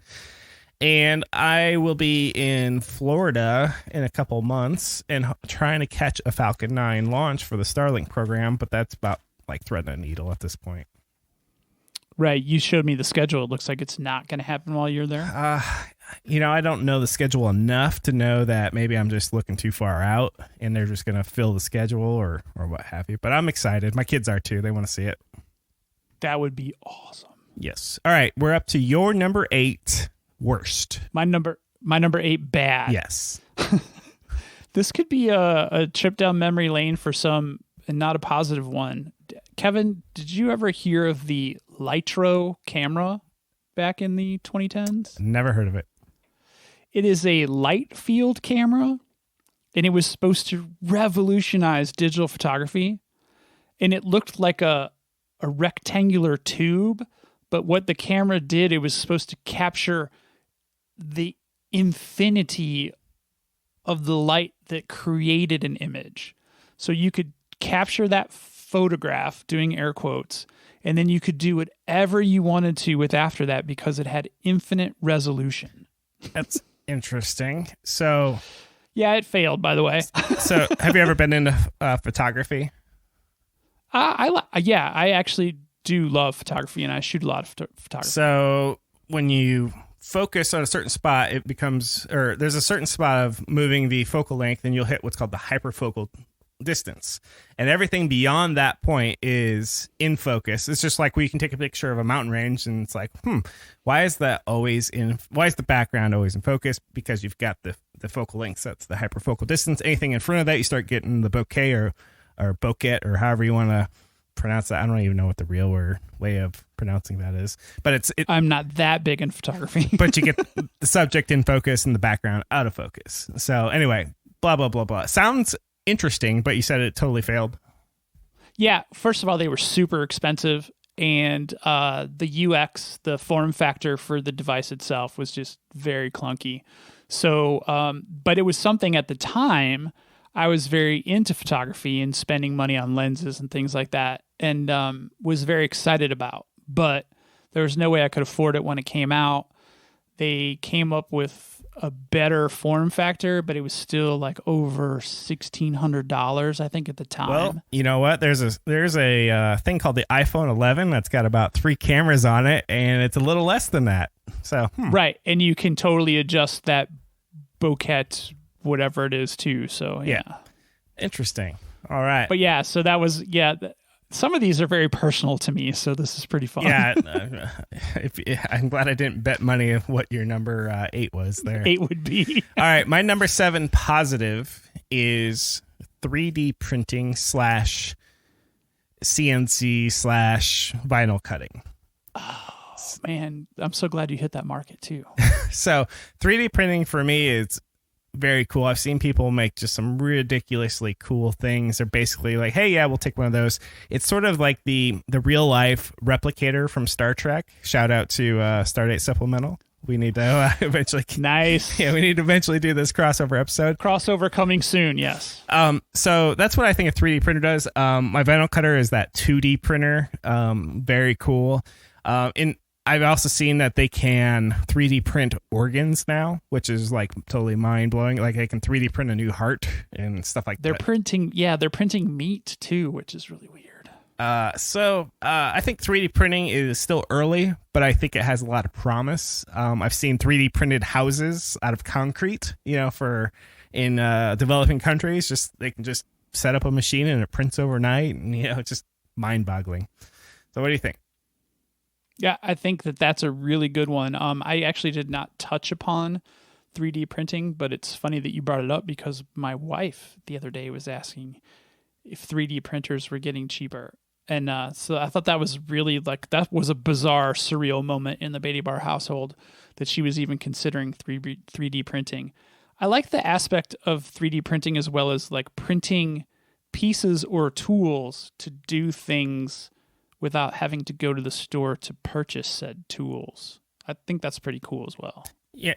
And I will be in Florida in a couple months and trying to catch a Falcon 9 launch for the Starlink program, but that's about like threading a needle at this point. Right. You showed me the schedule. It looks like it's not going to happen while you're there. I don't know the schedule enough to know that maybe I'm just looking too far out and they're just going to fill the schedule or what have you. But I'm excited. My kids are too. They want to see it. That would be awesome. Yes. All right. We're up to your number 8 worst. My number 8 bad. Yes. This could be a trip down memory lane for some, and not a positive one. Kevin, did you ever hear of the Litro camera back in the 2010s? Never heard of it. It is a light field camera, and it was supposed to revolutionize digital photography. And it looked like a rectangular tube, but what the camera did, it was supposed to capture the infinity of the light that created an image. So you could capture that photograph, doing air quotes, and then you could do whatever you wanted to with after that because it had infinite resolution. That's interesting. So, yeah, it failed, by the way. So, have you ever been into photography? I actually do love photography, and I shoot a lot of photography. So, when you focus on a certain spot, it becomes, or there's a certain spot of moving the focal length, and you'll hit what's called the hyperfocal distance. And everything beyond that point is in focus. It's just like we can take a picture of a mountain range, and it's like, why is the background always in focus? Because you've got the focal length. That's the hyperfocal distance. Anything in front of that, you start getting the bokeh or bokeh, or however you want to pronounce that. I don't even know what the real way of pronouncing that is, but I'm not that big in photography. But you get the subject in focus and the background out of focus. So anyway, blah, blah, blah, blah. Sounds interesting, but you said it totally failed. Yeah. First of all, they were super expensive, and the UX, the form factor for the device itself, was just very clunky. So, but it was something at the time. I was very into photography and spending money on lenses and things like that, and was very excited about. But there was no way I could afford it when it came out. They came up with a better form factor, but it was still like over $1,600, I think, at the time. Well, you know what? There's a thing called the iPhone 11 that's got about 3 cameras on it, and it's a little less than that. So right, and you can totally adjust that bokeh, whatever it is, too. So yeah. Interesting. All right. But yeah, so that was some of these are very personal to me, so this is pretty fun. Yeah, I'm glad I didn't bet money of what your number 8 was there. 8 would be. All right, my number 7 positive is 3D printing / CNC / vinyl cutting. Oh, man, I'm so glad you hit that market too. So 3D printing for me is very cool. I've seen people make just some ridiculously cool things. They're basically like, hey, yeah, we'll take one of those. It's sort of like the real life replicator from Star Trek. Shout out to Stardate Supplemental. We need to eventually. Nice. Yeah, we need to eventually do this crossover episode. Crossover coming soon, yes. So that's what I think a 3D printer does. My vinyl cutter is that 2D printer. Very cool. I've also seen that they can 3D print organs now, which is like totally mind blowing. Like they can 3D print a new heart and stuff like that. They're printing meat too, which is really weird. So I think 3D printing is still early, but I think it has a lot of promise. I've seen 3D printed houses out of concrete, in developing countries. They can just set up a machine and it prints overnight, and it's just mind boggling. So what do you think? Yeah, I think that's a really good one. I actually did not touch upon 3D printing, but it's funny that you brought it up because my wife the other day was asking if 3D printers were getting cheaper. And so I thought that was really that was a bizarre, surreal moment in the Beatty Bar household that she was even considering 3D printing. I like the aspect of 3D printing as well as like printing pieces or tools to do things without having to go to the store to purchase said tools. I think that's pretty cool as well. Yeah.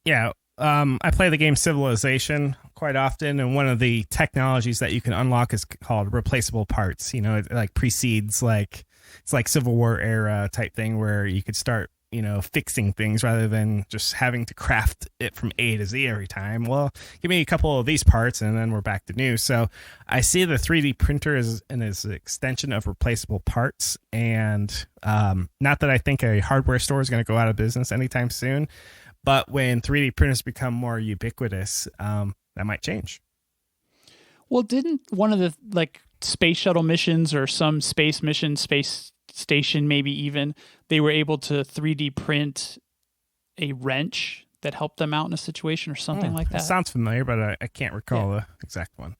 Yeah. I play the game Civilization quite often, and one of the technologies that you can unlock is called replaceable parts. It like precedes it's like Civil War era type thing where you could start, fixing things rather than just having to craft it from A to Z every time. Well, give me a couple of these parts and then we're back to new. So I see the 3D printer as an extension of replaceable parts. And not that I think a hardware store is going to go out of business anytime soon, but when 3D printers become more ubiquitous, that might change. Well, didn't one of the space shuttle missions or some space mission, space station maybe even, they were able to 3D print a wrench that helped them out in a situation or something like that? Sounds familiar, but I can't recall the exact one.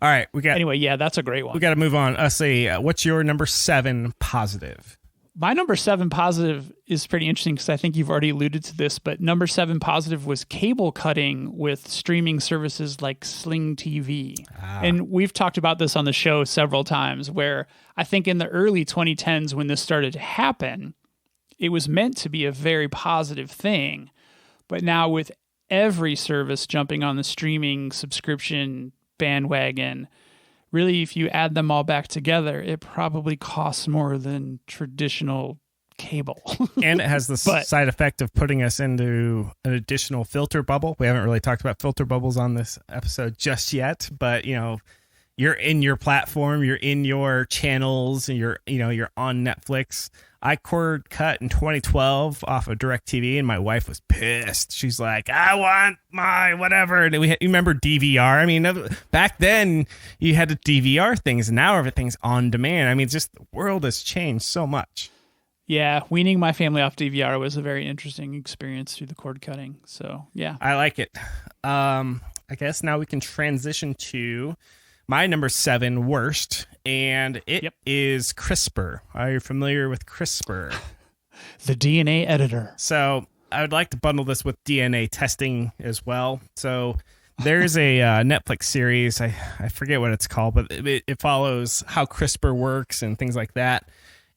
All right, Anyway, yeah, that's a great one. We got to move on. What's your number 7 positive? My number 7 positive is pretty interesting because I think you've already alluded to this, but number 7 positive was cable cutting with streaming services like Sling TV. And we've talked about this on the show several times, where I think in the early 2010s when this started to happen, it was meant to be a very positive thing. But now with every service jumping on the streaming subscription bandwagon, really, if you add them all back together, it probably costs more than traditional cable. And it has the side effect of putting us into an additional filter bubble. We haven't really talked about filter bubbles on this episode just yet, but you're in your platform, you're in your channels, and you're on Netflix. I cord cut in 2012 off of DirecTV, and my wife was pissed. She's like, I want my whatever. And you remember DVR? I mean, back then you had to DVR things, and now everything's on demand. I mean, just the world has changed so much. Yeah, weaning my family off DVR was a very interesting experience through the cord cutting. So, yeah. I like it. I guess now we can transition to my number 7 worst, and it is CRISPR. Are you familiar with CRISPR? The DNA editor. So I would like to bundle this with DNA testing as well. So there's a Netflix series. I forget what it's called, but it follows how CRISPR works and things like that.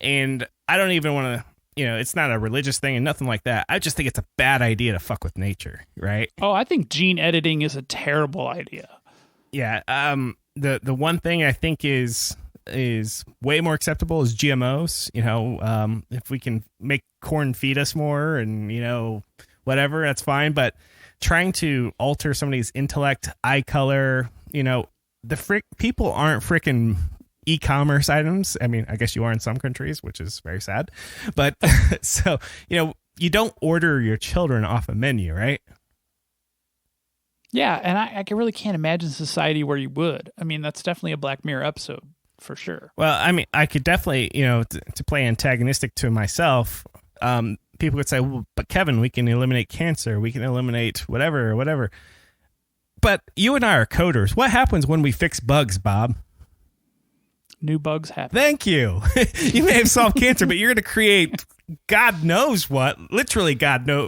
And I don't even want to, it's not a religious thing and nothing like that. I just think it's a bad idea to fuck with nature, right? Oh, I think gene editing is a terrible idea. Yeah. The one thing I think is way more acceptable is GMOs. If we can make corn feed us more and, whatever, that's fine. But trying to alter somebody's intellect, eye color, people aren't freaking e-commerce items. I mean, I guess you are in some countries, which is very sad. But so, you don't order your children off a menu, right? Yeah, and I really can't imagine society where you would. I mean, that's definitely a Black Mirror episode for sure. Well, I mean, I could definitely, to play antagonistic to myself, people would say, well, but Kevin, we can eliminate cancer. We can eliminate whatever. But you and I are coders. What happens when we fix bugs, Bob? New bugs happen. Thank you. You may have solved cancer, but you're going to create God knows what. Literally,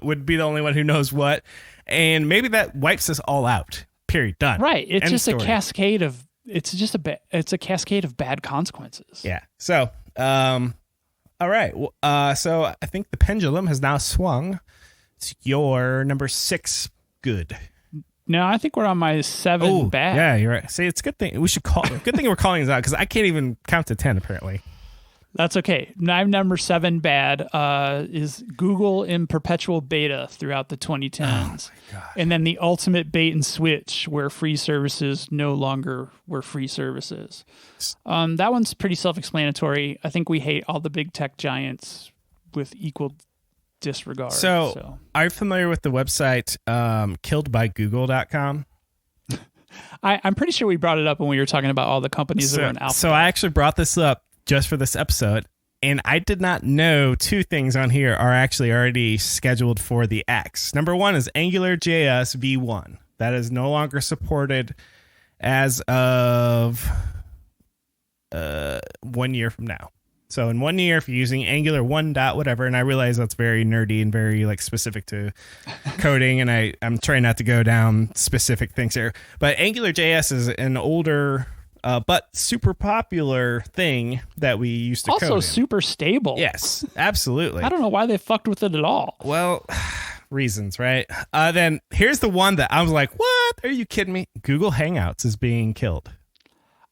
would be the only one who knows what. And maybe that wipes us all out. Period. Done. Right. It's End just story. a cascade of. It's just it's a cascade of bad consequences. Yeah. So, all right. Well, so I think the pendulum has now swung. It's your number 6 good. No, I think we're on my 7 bad. Yeah, you're right. See, it's a good thing. We should call. Good thing we're calling this out because I can't even count to 10 apparently. That's okay. My number 7 bad is Google in perpetual beta throughout the 2010s. Oh my God. And then the ultimate bait and switch where free services no longer were free services. That one's pretty self-explanatory. I think we hate all the big tech giants with equal disregard. So. Are you familiar with the website killedbygoogle.com? I'm pretty sure we brought it up when we were talking about all the companies that were in alpha. So I actually brought this up just for this episode, and I did not know 2 things on here are actually already scheduled for the X. Number 1 is AngularJS V1. That is no longer supported as of 1 year from now. So in 1 year, if you're using Angular 1 dot whatever, and I realize that's very nerdy and very specific to coding, and I'm trying not to go down specific things here, but AngularJS is an older but super popular thing that we used to code also in. super stable. Yes, absolutely. I don't know why they fucked with it at all. Well, reasons, right? Then here's the one that I was like, what? Are you kidding me? Google Hangouts is being killed.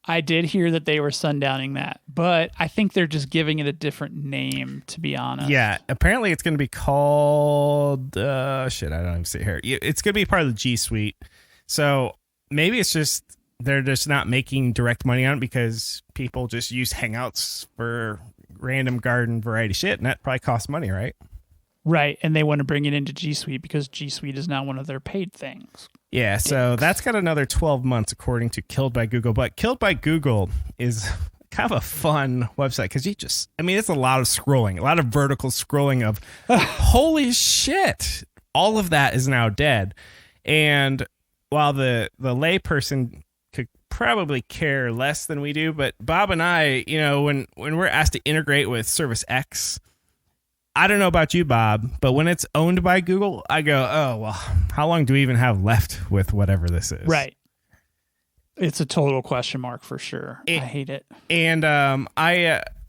I did hear that they were sundowning that, but I think they're just giving it a different name, to be honest. Yeah, apparently it's going to be called, I don't even see it here. It's going to be part of the G Suite. So maybe it's just, they're just not making direct money on it because people just use Hangouts for random garden variety shit, and that probably costs money, right? Right, and they want to bring it into G Suite because G Suite is now one of their paid things. Yeah, so that's got another 12 months according to Killed by Google. But Killed by Google is kind of a fun website because it's a lot of scrolling, a lot of vertical scrolling of holy shit. All of that is now dead. And while the layperson could probably care less than we do, but Bob and I, when we're asked to integrate with Service X, I don't know about you, Bob, but when it's owned by Google, I go, oh, well, how long do we even have left with whatever this is? Right. It's a total question mark for sure. I hate it. And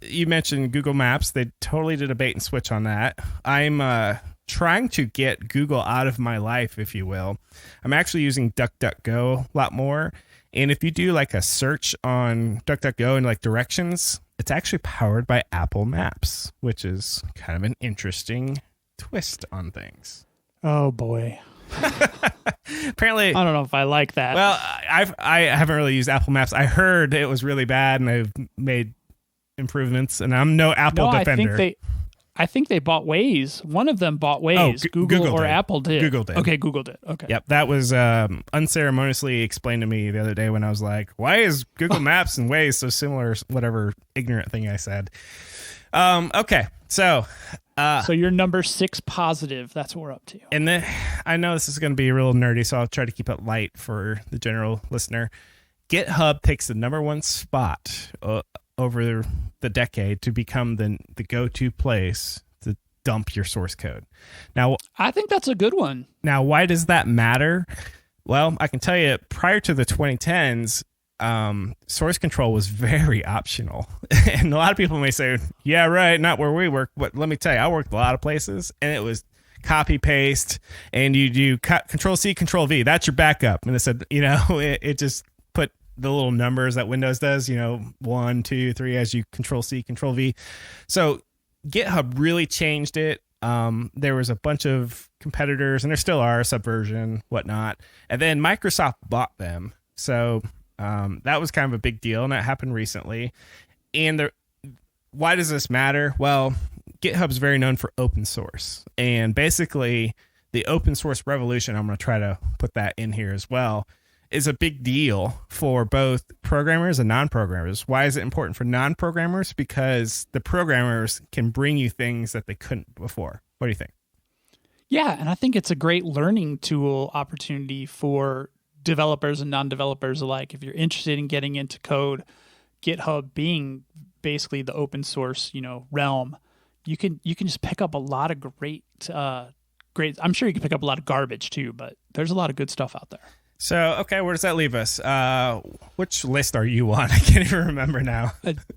you mentioned Google Maps. They totally did a bait and switch on that. I'm trying to get Google out of my life, if you will. I'm actually using DuckDuckGo a lot more. And if you do a search on DuckDuckGo and directions, it's actually powered by Apple Maps, which is kind of an interesting twist on things. Oh, boy. Apparently, I don't know if I like that. Well, I haven't really used Apple Maps. I heard it was really bad, and I've made improvements, and I'm no Apple defender. I think they bought Waze. One of them bought Waze. Google or did. Apple did. Google did. Okay, Google did. Okay. Yep, that was unceremoniously explained to me the other day when I was like, why is Google Maps and Waze so similar? Whatever ignorant thing I said. Okay, so you're number 6 positive. That's what we're up to. And then I know this is going to be real nerdy, so I'll try to keep it light for the general listener. GitHub takes the number 1 spot over the decade to become the go-to place to dump your source code. Now, I think that's a good one. Now, why does that matter? Well, I can tell you, prior to the 2010s, source control was very optional. And a lot of people may say, yeah, right, not where we work. But let me tell you, I worked a lot of places, and it was copy paste, and you do Control C, Control V. That's your backup. And it said, it just put the little numbers that Windows does, 1, 2, 3 as you Control C, Control V. So GitHub really changed it. There was a bunch of competitors, and there still are, Subversion, whatnot. And then Microsoft bought them. So that was kind of a big deal, and that happened recently. And why does this matter? Well, GitHub's very known for open source. And basically, the open source revolution, I'm going to try to put that in here as well, is a big deal for both programmers and non-programmers. Why is it important for non-programmers? Because the programmers can bring you things that they couldn't before. What do you think? Yeah, and I think it's a great learning tool opportunity for developers and non-developers alike. If you're interested in getting into code, GitHub being basically the open source, realm, you can just pick up a lot of great. I'm sure you can pick up a lot of garbage too, but there's a lot of good stuff out there. So, okay, where does that leave us? Which list are you on? I can't even remember now.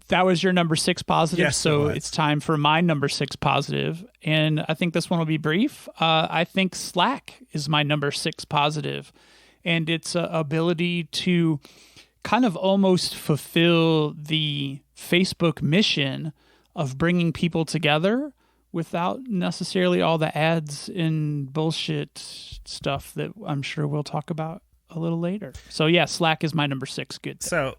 That was your number 6 positive, yes, so it's time for my number 6 positive, and I think this one will be brief. I think Slack is my number 6 positive, and its ability to kind of almost fulfill the Facebook mission of bringing people together without necessarily all the ads and bullshit stuff that I'm sure we'll talk about a little later. So yeah, Slack is my number 6. Good. So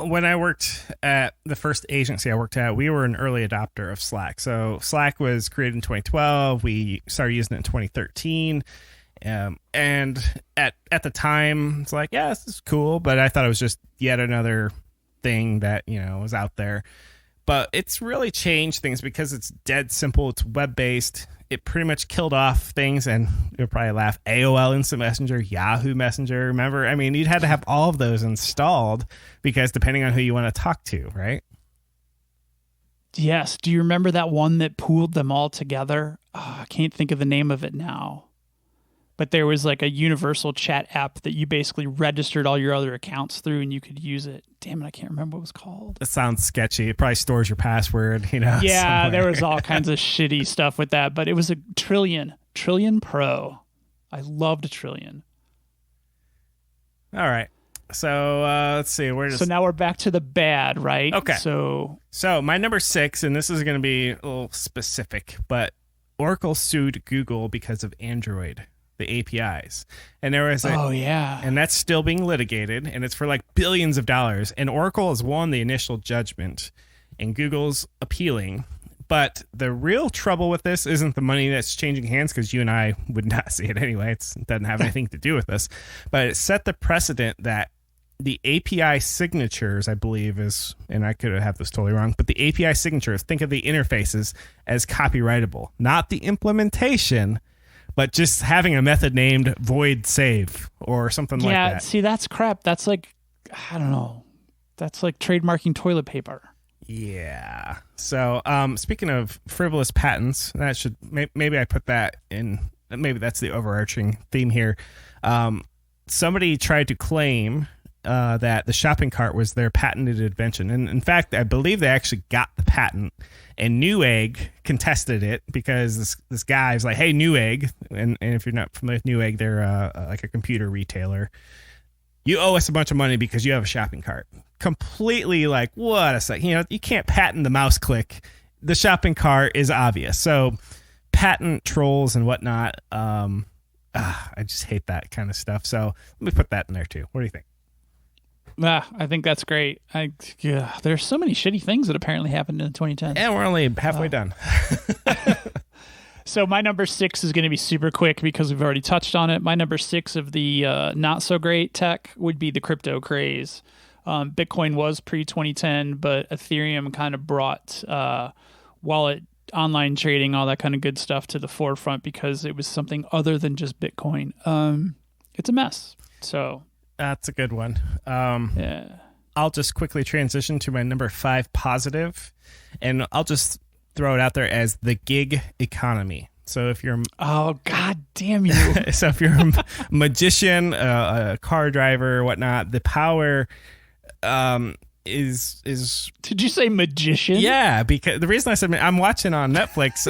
when I worked at the first agency I worked at, we were an early adopter of Slack. So Slack was created in 2012. We started using it in 2013. And at the time, it's like, yeah, this is cool. But I thought it was just yet another thing that, was out there. But it's really changed things because it's dead simple. It's web-based. It pretty much killed off things, and you'll probably laugh, AOL Instant Messenger, Yahoo Messenger. Remember? I mean, you'd had to have all of those installed because depending on who you want to talk to, right? Yes. Do you remember that one that pooled them all together? Oh, I can't think of the name of it now. But there was like a universal chat app that you basically registered all your other accounts through, and you could use it. Damn it, I can't remember what it was called. It sounds sketchy. It probably stores your password, Yeah, somewhere. There was all kinds of shitty stuff with that, but it was a Trillion Pro. I loved Trillion. All right. So let's see. So now we're back to the bad, right? Okay. So my number 6, and this is going to be a little specific, but Oracle sued Google because of Android. The APIs, and there was and that's still being litigated, and it's for like billions of dollars, and Oracle has won the initial judgment and Google's appealing. But the real trouble with this isn't the money that's changing hands, because you and I would not see it anyway. It doesn't have anything to do with us, but it set the precedent that the API signatures, I believe, is, and I could have this totally wrong, but the API signatures, think of the interfaces as copyrightable, not the implementation, but just having a method named void save or something like that. Yeah, see, that's crap. That's like, I don't know. That's like trademarking toilet paper. Yeah. So speaking of frivolous patents, that should maybe I put that in. Maybe that's the overarching theme here. Somebody tried to claim that the shopping cart was their patented invention. And in fact, I believe they actually got the patent, and Newegg contested it because this guy was like, hey, Newegg, and if you're not familiar with Newegg, they're like a computer retailer. You owe us a bunch of money because you have a shopping cart. Completely like, what a sec. You can't patent the mouse click. The shopping cart is obvious. So patent trolls and whatnot, I just hate that kind of stuff. So let me put that in there too. What do you think? I think that's great. There's so many shitty things that apparently happened in the 2010s. And we're only halfway done. So my number 6 is going to be super quick because we've already touched on it. My number 6 of the not so great tech would be the crypto craze. Bitcoin was pre-2010, but Ethereum kind of brought wallet, online trading, all that kind of good stuff to the forefront because it was something other than just Bitcoin. It's a mess. So that's a good one. Yeah. I'll just quickly transition to my number 5 positive, and I'll just throw it out there as the gig economy. So if you're god damn you. So if you're a magician, a car driver, whatnot, the power is Did you say magician? Yeah, because the reason I said I'm watching on Netflix,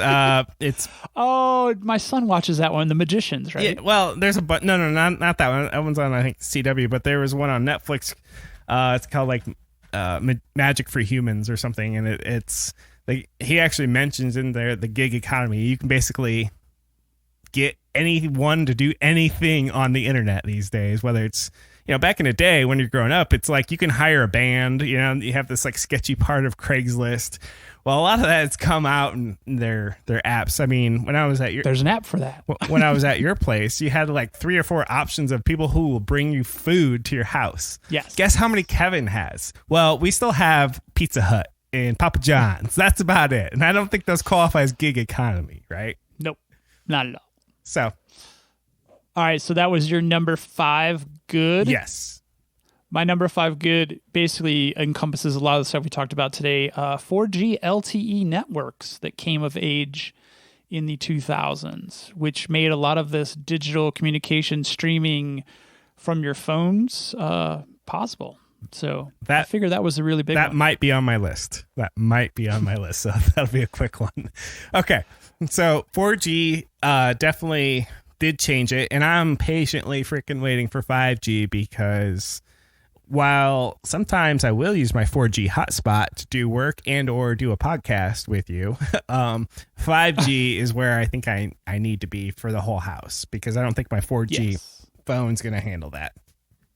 it's my son watches that one, The Magicians, right? Yeah, well, there's a not that one. That one's on I think CW, but there was one on Netflix. It's called like Magic for Humans or something, and it's like he actually mentions in there the gig economy. You can basically get anyone to do anything on the internet these days, whether it's, you know, back in the day when you're growing up, it's like you can hire a band, you know, you have this like sketchy part of Craigslist. Well, a lot of that has come out in their apps. I mean, when I was at there's an app for that. When I was at your place, you had like 3 or 4 options of people who will bring you food to your house. Yes. Guess how many Kevin has? Well, we still have Pizza Hut and Papa John's. That's about it. And I don't think those qualify as gig economy, right? Nope. Not at all. So, all right, so that was your number 5 good? Yes. My number 5 good basically encompasses a lot of the stuff we talked about today. 4G LTE networks that came of age in the 2000s, which made a lot of this digital communication streaming from your phones possible. So I figured that was a really big one. That might be on my list. So that'll be a quick one. Okay. So 4G definitely did change it, and I'm patiently freaking waiting for 5G because while sometimes I will use my 4G hotspot to do work and or do a podcast with you, 5G is where I think I need to be for the whole house because I don't think my 4G phone's going to handle that.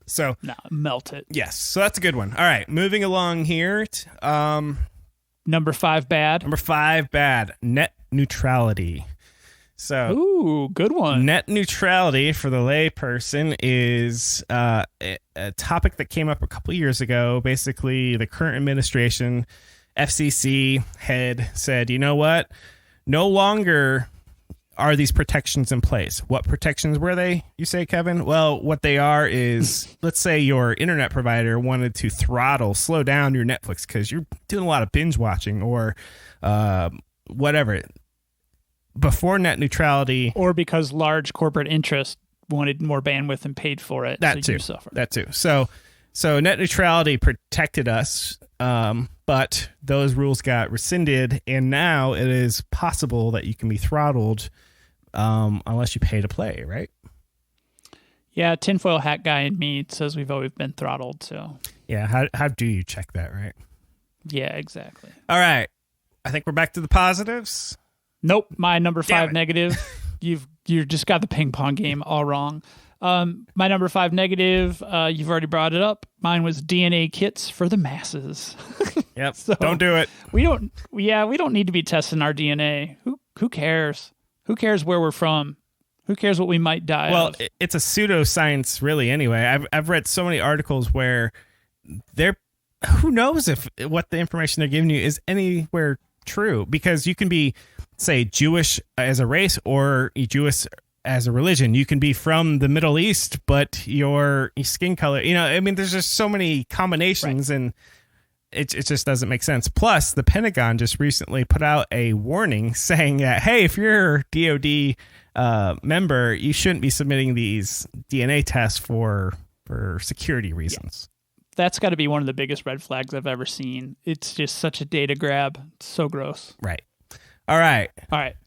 So melt it. Yes. So that's a good one. All right. Moving along here. Number 5 bad. Number 5 bad. Net neutrality. So, ooh, good one. Net neutrality for the lay person is a topic that came up a couple years ago. Basically, the current administration, FCC head said, you know what? No longer are these protections in place. What protections were they, you say, Kevin? Well, what they are is, let's say your internet provider wanted to slow down your Netflix because you're doing a lot of binge watching or whatever. Before net neutrality, or because large corporate interests wanted more bandwidth and paid for it, that too. So net neutrality protected us, but those rules got rescinded, and now it is possible that you can be throttled unless you pay to play, right? Yeah, tinfoil hat guy in me says we've always been throttled. So yeah, how do you check that, right? Yeah, exactly. All right, I think we're back to the positives. Nope, my number 5 negative. You just got the ping pong game all wrong. My number 5 negative, you've already brought it up. Mine was DNA kits for the masses. Yep. So don't do it. We don't need to be testing our DNA. Who cares? Who cares where we're from? Who cares what we might die of? Well, it's a pseudoscience really anyway. I've read so many articles where who knows if what the information they're giving you is anywhere true, because you can be, say, Jewish as a race or Jewish as a religion. You can be from the Middle East, but your skin color, I mean, there's just so many combinations, right? And it just doesn't make sense. Plus, the Pentagon just recently put out a warning saying that, hey, if you're a DOD member, you shouldn't be submitting these DNA tests for security reasons. Yeah. That's got to be one of the biggest red flags I've ever seen. It's just such a data grab. It's so gross. Right. All right.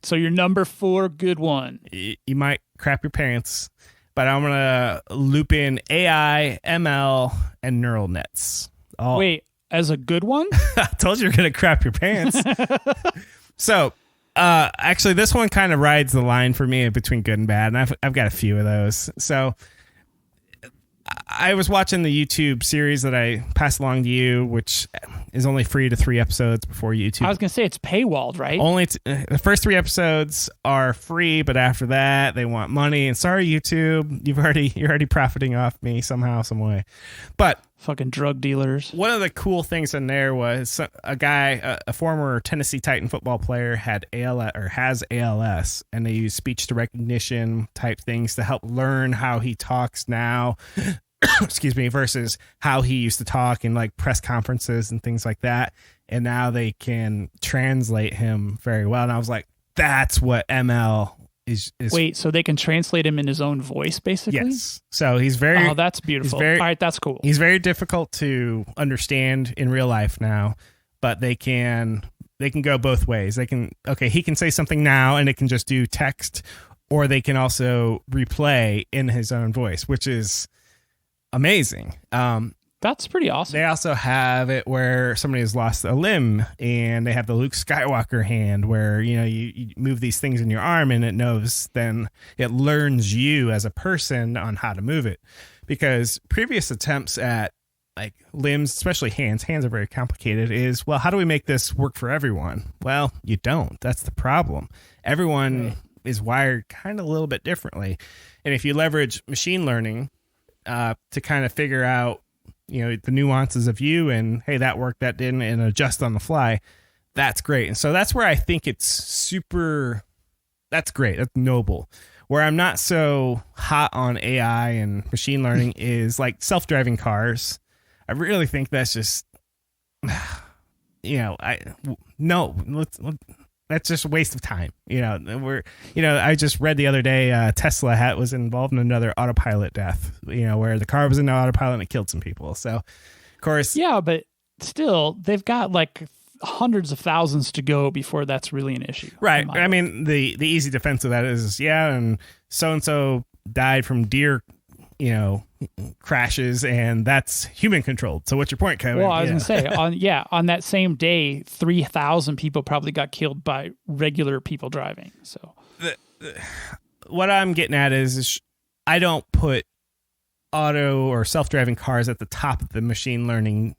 So your number 4 good one. You might crap your pants, but I'm going to loop in AI, ML, and neural nets. Wait, as a good one? I told you you're going to crap your pants. So, actually, this one kind of rides the line for me between good and bad, and I've got a few of those. So, I was watching the YouTube series that I passed along to you, which is only free to 3 episodes before YouTube. I was going to say it's paywalled, right? Only the first 3 episodes are free, but after that they want money. And sorry, YouTube, you're already profiting off me somehow, some way. But fucking drug dealers. One of the cool things in there was a guy, a former Tennessee Titan football player, had ALS or has ALS, and they use speech to recognition type things to help learn how he talks now. Excuse me, versus how he used to talk in like press conferences and things like that. And now they can translate him very well. And I was like, that's what ML is. Wait, so they can translate him in his own voice, basically? Yes. So he's very. Oh, that's beautiful. All right, that's cool. He's very difficult to understand in real life now, but they can go both ways. He can say something now and it can just do text, or they can also replay in his own voice, which is amazing. That's pretty awesome. They also have it where somebody has lost a limb, and they have the Luke Skywalker hand where, you move these things in your arm and it knows, then it learns you as a person on how to move it. Because previous attempts at like limbs, especially hands are very complicated, is, well, how do we make this work for everyone? Well, you don't. That's the problem. Everyone is wired kind of a little bit differently. And if you leverage machine learning to kind of figure out, the nuances of you and, hey, that worked, that didn't, and adjust on the fly, that's great. And so that's where I think that's great. That's noble. Where I'm not so hot on AI and machine learning is like self-driving cars. I really think that's just, that's just a waste of time. I just read the other day, Tesla was involved in another autopilot death, where the car was in autopilot and it killed some people. So, of course. Yeah, but still, they've got like hundreds of thousands to go before that's really an issue. Right. I mean, the easy defense of that is, and so-and-so died from deer, crashes, and that's human controlled. So what's your point, Kevin? Well, I was going to say, on that same day, 3,000 people probably got killed by regular people driving. So what I'm getting at is I don't put auto or self-driving cars at the top of the machine learning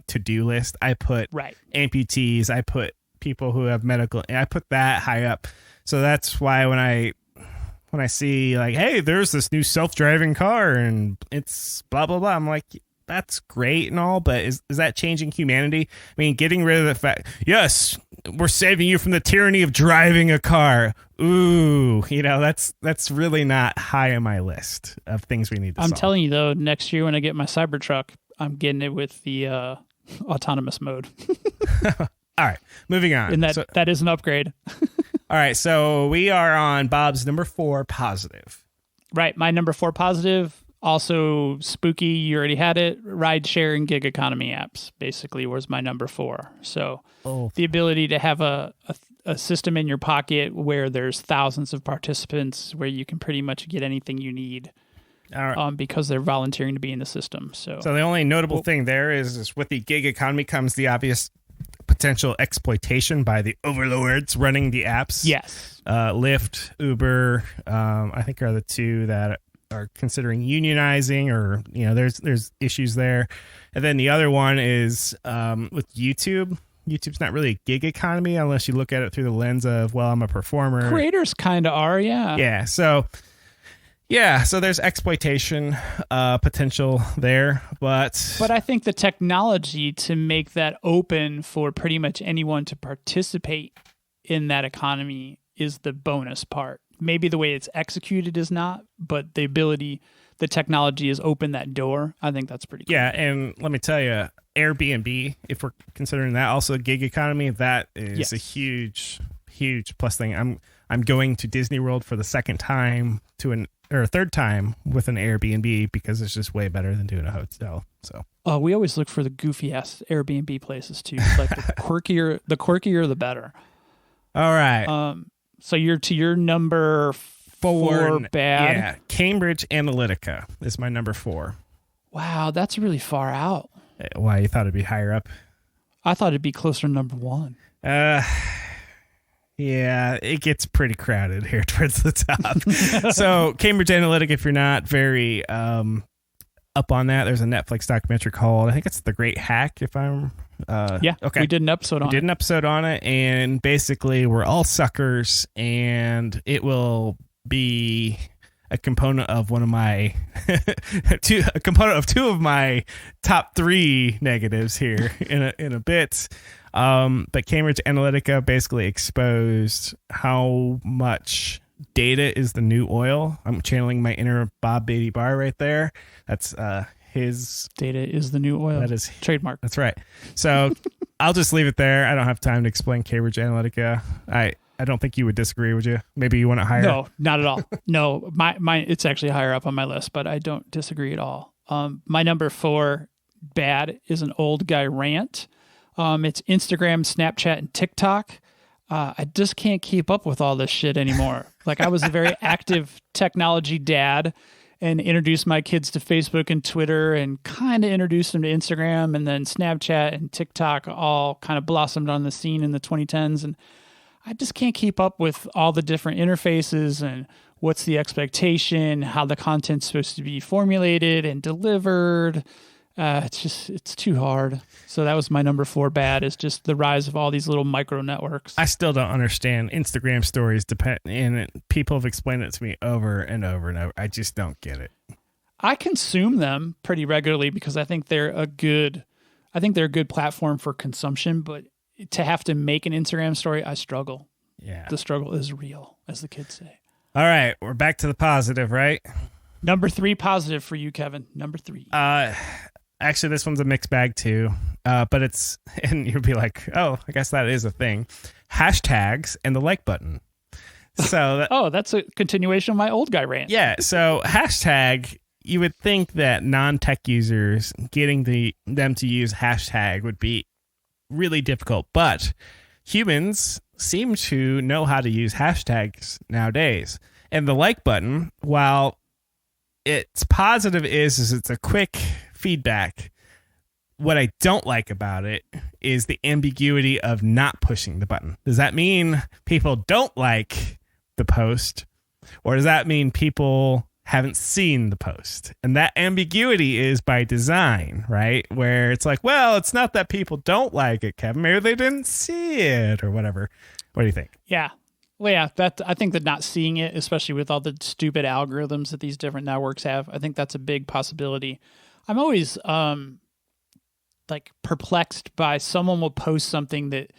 to-do list. I put amputees, I put people who have medical, I put that high up. So that's why when I see like, hey, there's this new self-driving car and it's blah, blah, blah, I'm like, that's great and all, but is that changing humanity? I mean, getting rid of the fact, yes, we're saving you from the tyranny of driving a car. Ooh, that's really not high on my list of things we need to solve. I'm telling you, though, next year when I get my Cybertruck, I'm getting it with the autonomous mode. All right, moving on. And that is an upgrade. All right, so we are on Bob's number 4 positive. Right, my number 4 positive, also spooky, you already had it, ride share and gig economy apps basically was my number 4. So the ability to have a system in your pocket where there's thousands of participants where you can pretty much get anything you need because they're volunteering to be in the system. So the only notable thing there is with the gig economy comes the obvious potential exploitation by the overlords running the apps. Yes. Lyft, Uber, I think are the two that are considering unionizing, or there's issues there. And then the other one is with YouTube. YouTube's not really a gig economy unless you look at it through the lens of, well, I'm a performer. Creators kind of are, yeah. Yeah, so there's exploitation potential there, but I think the technology to make that open for pretty much anyone to participate in that economy is the bonus part. Maybe the way it's executed is not, but the technology has opened that door. I think that's pretty cool. Yeah, and let me tell you, Airbnb, if we're considering that also a gig economy, that is a huge plus thing. I'm going to Disney World for the second time third time with an Airbnb because it's just way better than doing a hotel. So we always look for the goofy ass Airbnb places too. Like the quirkier the better. All right. So you're to your number 4 bad. Yeah. Cambridge Analytica is my number 4. Wow, that's really far out. Why, you thought it'd be higher up? I thought it'd be closer to number 1. Yeah, it gets pretty crowded here towards the top. So Cambridge Analytica, if you're not very up up on that. There's a Netflix documentary called, I think it's The Great Hack, if I'm... We did an episode on it. We did an episode on it, and basically we're all suckers, and it will be a component of one of my... a component of two of my top 3 negatives here in a bit. But Cambridge Analytica basically exposed how much data is the new oil. I'm channeling my inner Bob.it bar right there. That's his... Data is the new oil. That is trademark. That's right. So I'll just leave it there. I don't have time to explain Cambridge Analytica. I don't think you would disagree, would you? Maybe you want it higher? No, not at all. No, my it's actually higher up on my list, but I don't disagree at all. My number 4 bad is an old guy rant. It's Instagram, Snapchat, and TikTok. I just can't keep up with all this shit anymore. Like, I was a very active technology dad and introduced my kids to Facebook and Twitter and kind of introduced them to Instagram, and then Snapchat and TikTok all kind of blossomed on the scene in the 2010s. And I just can't keep up with all the different interfaces and what's the expectation, how the content's supposed to be formulated and delivered. It's too hard. So that was my number 4 bad, is just the rise of all these little micro networks. I still don't understand Instagram stories, and people have explained it to me over and over and over. I just don't get it. I consume them pretty regularly because I think they're a good platform for consumption, but to have to make an Instagram story, I struggle. Yeah. The struggle is real, as the kids say. All right, we're back to the positive, right? Number 3 positive for you, Kevin. Number 3. Actually, this one's a mixed bag too, but it's, and you'll be like, oh, I guess that is a thing. Hashtags and the like button. So that's a continuation of my old guy rant. Yeah. So hashtag, you would think that non-tech users getting them to use hashtag would be really difficult, but humans seem to know how to use hashtags nowadays. And the like button, while its positive is it's a quick feedback, what I don't like about it is the ambiguity of not pushing the button. Does that mean people don't like the post, or does that mean people haven't seen the post? And that ambiguity is by design, right? Where it's like, well, it's not that people don't like it, Kevin. Maybe they didn't see it or whatever. What do you think? Yeah. Well, yeah, I think that not seeing it, especially with all the stupid algorithms that these different networks have, I think that's a big possibility. I'm always perplexed by someone will post something that,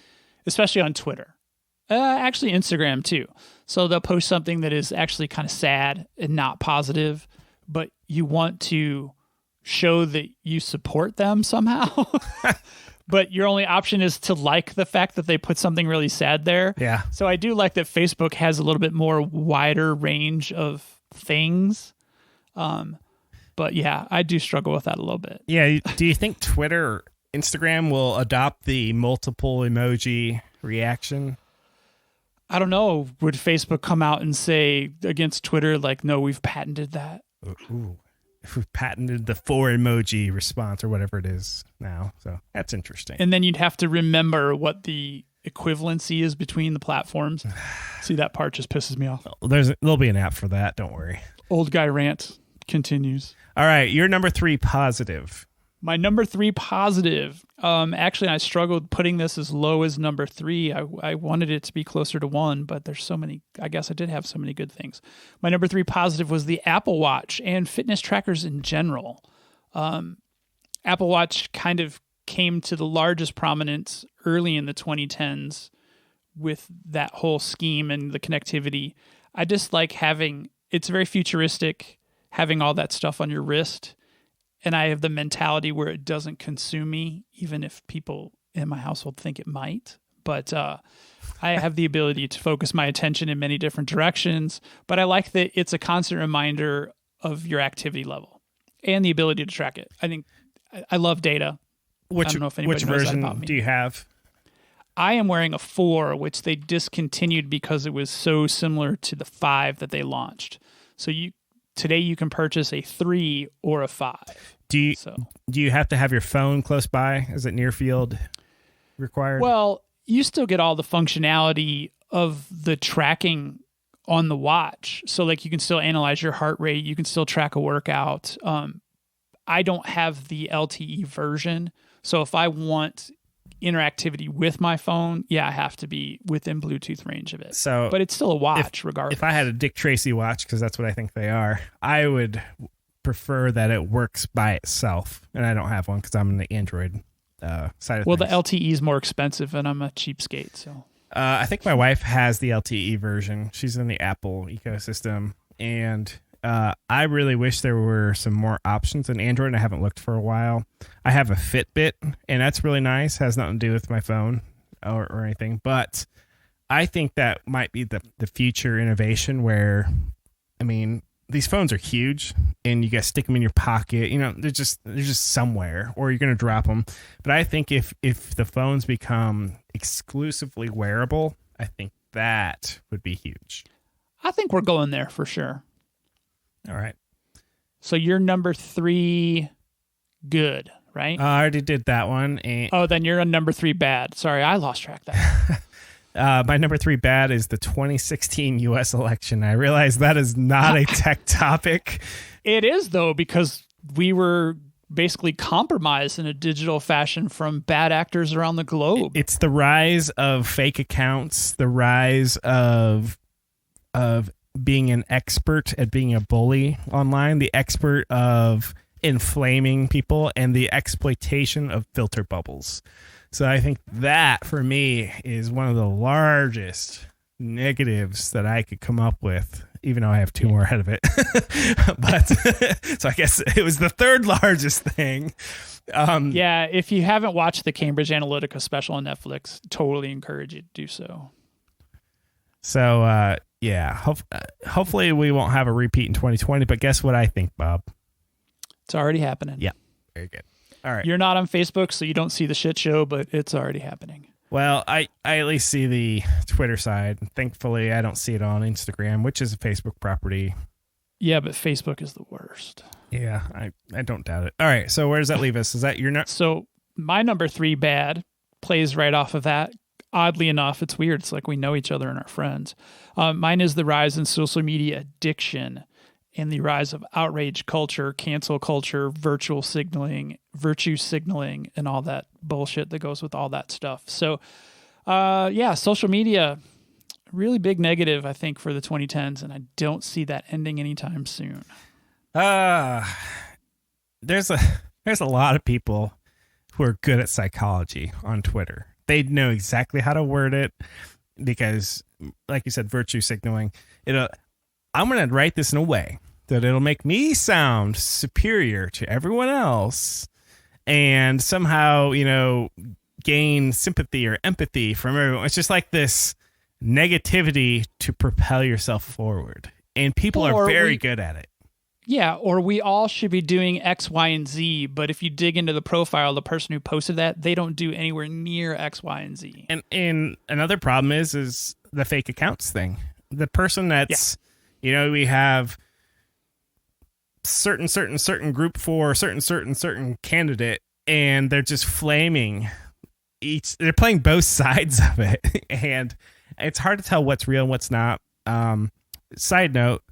especially on Twitter, actually Instagram too. So they'll post something that is actually kind of sad and not positive, but you want to show that you support them somehow. But your only option is to like the fact that they put something really sad there. Yeah. So I do like that Facebook has a little bit more wider range of things. But yeah, I do struggle with that a little bit. Yeah. Do you think Twitter or Instagram will adopt the multiple emoji reaction? I don't know. Would Facebook come out and say against Twitter, like, no, we've patented that? Ooh. We've patented the 4 emoji response or whatever it is now. So that's interesting. And then you'd have to remember what the equivalency is between the platforms. See, that part just pisses me off. There'll be an app for that. Don't worry. Old guy rant continues. All right. Your number 3 positive. My number 3 positive. Actually, I struggled putting this as low as number 3. I wanted it to be closer to 1, but there's so many. I guess I did have so many good things. My number 3 positive was the Apple Watch and fitness trackers in general. Apple Watch kind of came to the largest prominence early in the 2010s with that whole scheme and the connectivity. I just like it's very futuristic, having all that stuff on your wrist. And I have the mentality where it doesn't consume me, even if people in my household think it might. But I have the ability to focus my attention in many different directions. But I like that it's a constant reminder of your activity level and the ability to track it. I think I love data. I don't know if anybody knows that about me. Which version do you have? I am wearing a 4, which they discontinued because it was so similar to the 5 that they launched. So today you can purchase a 3 or a 5. Do you have to have your phone close by? Is it near field required? Well, you still get all the functionality of the tracking on the watch. So like you can still analyze your heart rate. You can still track a workout. I don't have the LTE version. So if I want interactivity with my phone, I have to be within Bluetooth range of it. So, but it's still a watch regardless. If I had a Dick Tracy watch, because that's what I think they are, I would prefer that it works by itself. And I don't have one because I'm in the Android side of well, things. the LTE is more expensive, and I'm a cheapskate. So I think my wife has the LTE version. She's in the Apple ecosystem, and I really wish there were some more options in Android. I haven't looked for a while. I have a Fitbit, and that's really nice. Has nothing to do with my phone or anything. But I think that might be the future innovation where, I mean, these phones are huge, and you got to stick them in your pocket. They're just somewhere, or you're going to drop them. But I think if the phones become exclusively wearable, I think that would be huge. I think we're going there for sure. All right. So you're number 3 good, right? I already did that one. Then you're on number 3 bad. Sorry, I lost track of that. My number 3 bad is the 2016 U.S. election. I realize that is not a tech topic. It is, though, because we were basically compromised in a digital fashion from bad actors around the globe. It's the rise of fake accounts, the rise of being an expert at being a bully online, the expert of inflaming people, and the exploitation of filter bubbles. So I think that, for me, is one of the largest negatives that I could come up with, even though I have 2 more ahead of it. But so I guess it was the 3rd largest thing. If you haven't watched the Cambridge Analytica special on Netflix, totally encourage you to do so. So, hopefully we won't have a repeat in 2020, but guess what I think, Bob? It's already happening. Yeah, very good. All right. You're not on Facebook, so you don't see the shit show, but it's already happening. Well, I at least see the Twitter side. Thankfully, I don't see it on Instagram, which is a Facebook property. Yeah, but Facebook is the worst. Yeah, I don't doubt it. All right, so where does that leave us? Is that your next? So my number 3 bad plays right off of that. Oddly enough, it's weird. It's like we know each other and our friends. Mine is the rise in social media addiction and the rise of outrage culture, cancel culture, virtue signaling, and all that bullshit that goes with all that stuff. So, social media, really big negative, I think, for the 2010s, and I don't see that ending anytime soon. There's a lot of people who are good at psychology on Twitter. They know exactly how to word it because, like you said, virtue signaling. I'm going to write this in a way that it'll make me sound superior to everyone else and somehow, gain sympathy or empathy from everyone. It's just like this negativity to propel yourself forward. And people are very good at it. Yeah, or we all should be doing X, Y, and Z, but if you dig into the profile of the person who posted that, they don't do anywhere near X, Y, and Z. And another problem is the fake accounts thing. The person that's, we have certain group for certain candidate, and they're just flaming they're playing both sides of it. And it's hard to tell what's real and what's not. Side note,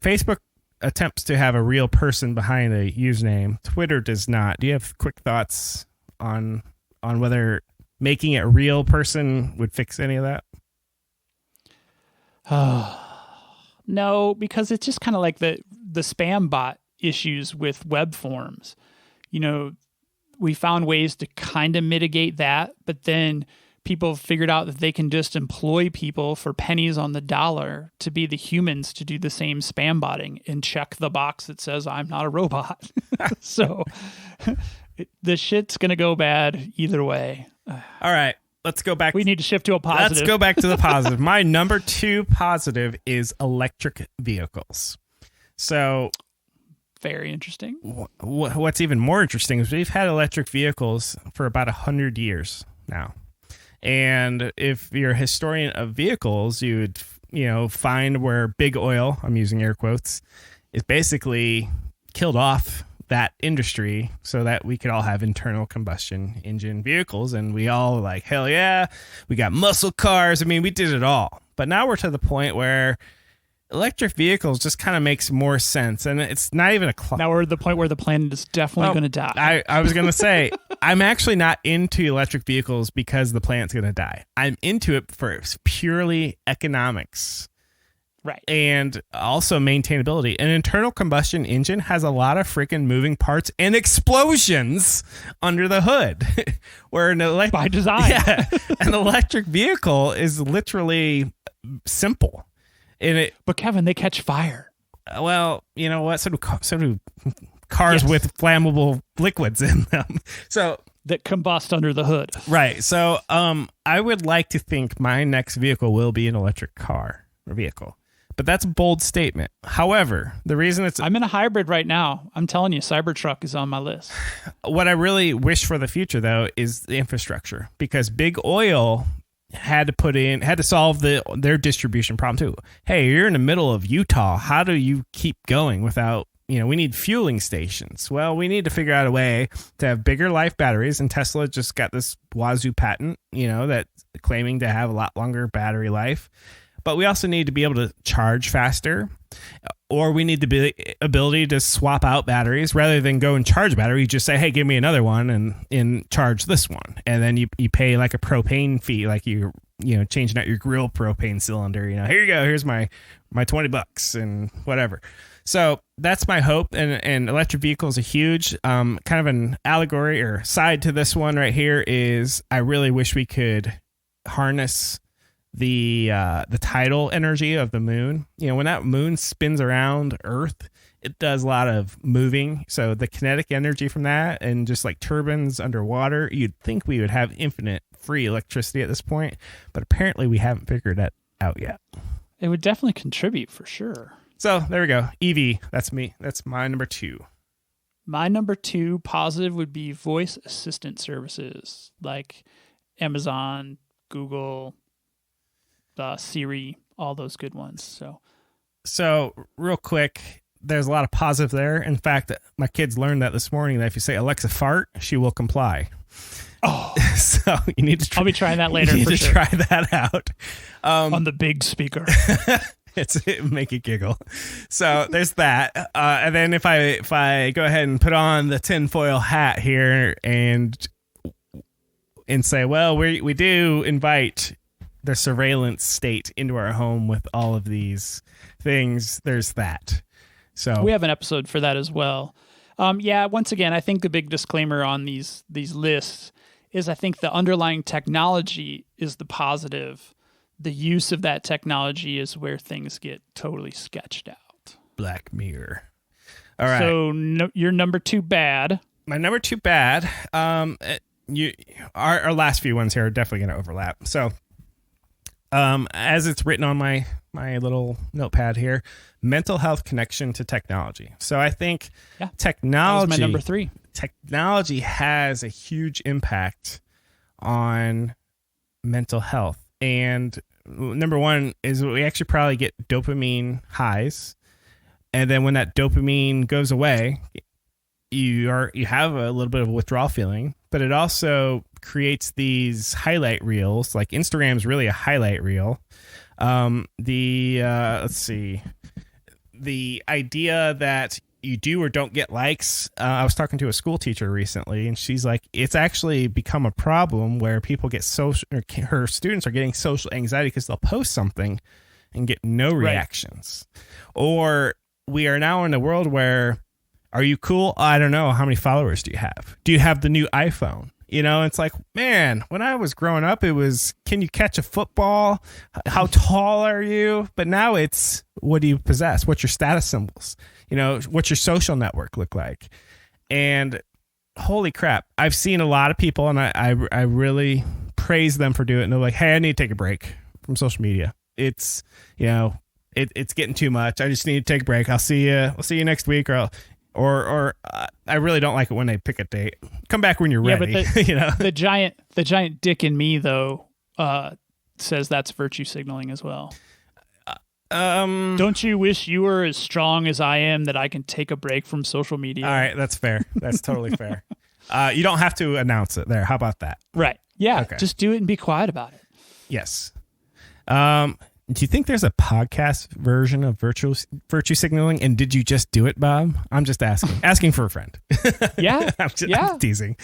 Facebook attempts to have a real person behind a username. Twitter does not. Do you have quick thoughts on whether making it a real person would fix any of that? No, because it's just kind of like the spam bot issues with web forms. We found ways to kind of mitigate that, but then people figured out that they can just employ people for pennies on the dollar to be the humans to do the same spam botting and check the box that says I'm not a robot. So the shit's going to go bad either way. All right, let's go back. We need to shift to a positive. Let's go back to the positive. My number 2 positive is electric vehicles. So very interesting. What's even more interesting is we've had electric vehicles for about 100 years now. And if you're a historian of vehicles, you would, find where big oil, I'm using air quotes, is basically killed off that industry so that we could all have internal combustion engine vehicles. And we all like, hell yeah, we got muscle cars. I mean, we did it all. But now we're to the point where electric vehicles just kind of makes more sense, and it's not even a now we're at the point where the planet is definitely going to die. I was going to say I'm actually not into electric vehicles because the planet's going to die. I'm into it for purely economics, right? And also maintainability. An internal combustion engine has a lot of freaking moving parts and explosions under the hood, where by design, an electric vehicle is literally simple. But Kevin, they catch fire. Well, you know what? So do cars with flammable liquids in them. So that combust under the hood. Right. So I would like to think my next vehicle will be an electric car or vehicle. But that's a bold statement. However, the reason I'm in a hybrid right now. I'm telling you, Cybertruck is on my list. What I really wish for the future, though, is the infrastructure, because big oil had to solve their distribution problem too. Hey, you're in the middle of Utah. How do you keep going without, we need fueling stations. Well, we need to figure out a way to have bigger life batteries, and Tesla just got this wazoo patent, that's claiming to have a lot longer battery life. But we also need to be able to charge faster, or we need the ability to swap out batteries rather than go and charge a battery. You just say, hey, give me another one and charge this one. And then you pay like a propane fee, like you're changing out your grill propane cylinder. Here you go. Here's my $20 and whatever. So that's my hope. And electric vehicles are huge. Kind of an allegory or side to this one right here is I really wish we could harness the tidal energy of the moon. When that moon spins around Earth, it does a lot of moving. So the kinetic energy from that, and just like turbines underwater, you'd think we would have infinite free electricity at this point, but apparently we haven't figured that out yet. It would definitely contribute for sure. So there we go. EV, that's me. That's my number 2. My number 2 positive would be voice assistant services like Amazon, Google, Siri, all those good ones. So real quick, there's a lot of positive there. In fact, my kids learned that this morning, that if you say Alexa fart, she will comply. Oh, so you need to. I'll be trying that later. You need to try that out on the big speaker. It make it giggle. So there's that. And then if I go ahead and put on the tinfoil hat here and say, well, we do invite the surveillance state into our home with all of these things, there's that. So we have an episode for that as well. Once again, I think the big disclaimer on these lists is I think the underlying technology is the positive. The use of that technology is where things get totally sketched out. Black Mirror. All right. So your number 2 bad. My number 2 bad. Our last few ones here are definitely going to overlap. So as it's written on my little notepad here, mental health connection to technology. So I think technology, that was my number 3. Technology has a huge impact on mental health. And number 1 is we actually probably get dopamine highs. And then when that dopamine goes away, you have a little bit of a withdrawal feeling, but it also creates these highlight reels. Like Instagram's really a highlight reel. Let's see, the idea that you do or don't get likes. I was talking to a school teacher recently, and she's like, it's actually become a problem where people get her students are getting social anxiety because they'll post something and get no reactions. Right. Or we are now in a world where, are you cool? I don't know. How many followers do you have? Do you have the new iPhone? It's like, man, when I was growing up, it was, can you catch a football? How tall are you? But now it's, what do you possess? What's your status symbols? What's your social network look like? And holy crap, I've seen a lot of people, and I really praise them for doing it. And they're like, hey, I need to take a break from social media. It's, it's getting too much. I just need to take a break. I'll see you next week, or I really don't like it when they pick a date. Come back when you're ready. But the giant dick in me though says that's virtue signaling as well. Don't you wish you were as strong as I am, that I can take a break from social media? All right, that's fair. That's totally fair. You don't have to announce it there. How about that? Right. Yeah. Okay. Just do it and be quiet about it. Yes. Do you think there's a podcast version of virtue signaling? And did you just do it, Bob? I'm just asking for a friend. Yeah. I'm teasing.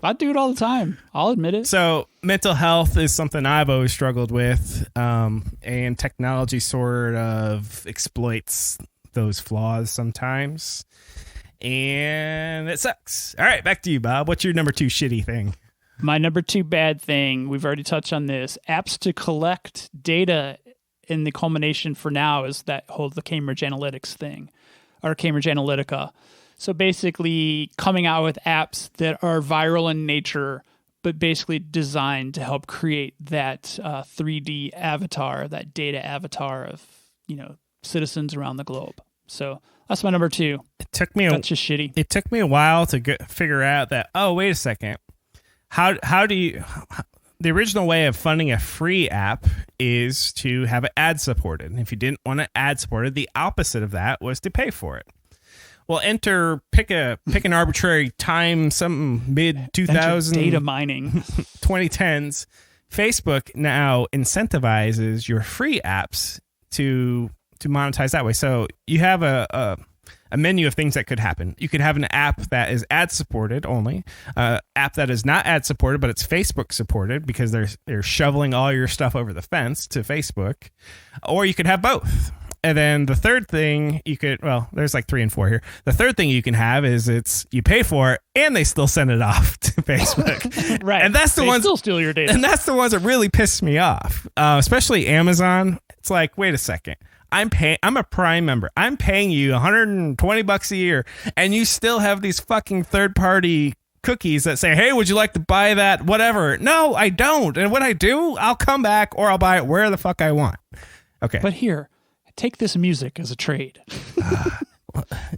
I do it all the time. I'll admit it. So mental health is something I've always struggled with. And technology sort of exploits those flaws sometimes. And it sucks. All right, back to you, Bob. What's your number 2 shitty thing? My number 2 bad thing, we've already touched on this, apps to collect data. In the culmination for now is that whole the Cambridge Analytics thing, or Cambridge Analytica. So basically coming out with apps that are viral in nature, but basically designed to help create that 3D avatar, that data avatar of, citizens around the globe. So that's my number 2. That's just shitty. It took me a while to figure out that, oh, wait a second. How do you... The original way of funding a free app is to have it ad supported. And if you didn't want it ad supported, the opposite of that was to pay for it. Well, pick an arbitrary time, some mid 2000 data mining 2010s. Facebook now incentivizes your free apps to monetize that way. So you have a menu of things that could happen. You could have an app that is ad supported only, app that is not ad supported, but it's Facebook supported because they're shoveling all your stuff over the fence to Facebook, or you could have both. And then the third thing there's like 3 and 4 here. The third thing you can have is you pay for it and they still send it off to Facebook. Right. And that's the ones still steal your data. And that's the ones that really piss me off. Especially Amazon. It's like, wait a second. I'm a Prime member. I'm paying you $120 a year, and you still have these fucking third-party cookies that say, hey, would you like to buy that whatever? No, I don't. And when I do, I'll come back or I'll buy it where the fuck I want. Okay. But here, take this music as a trade.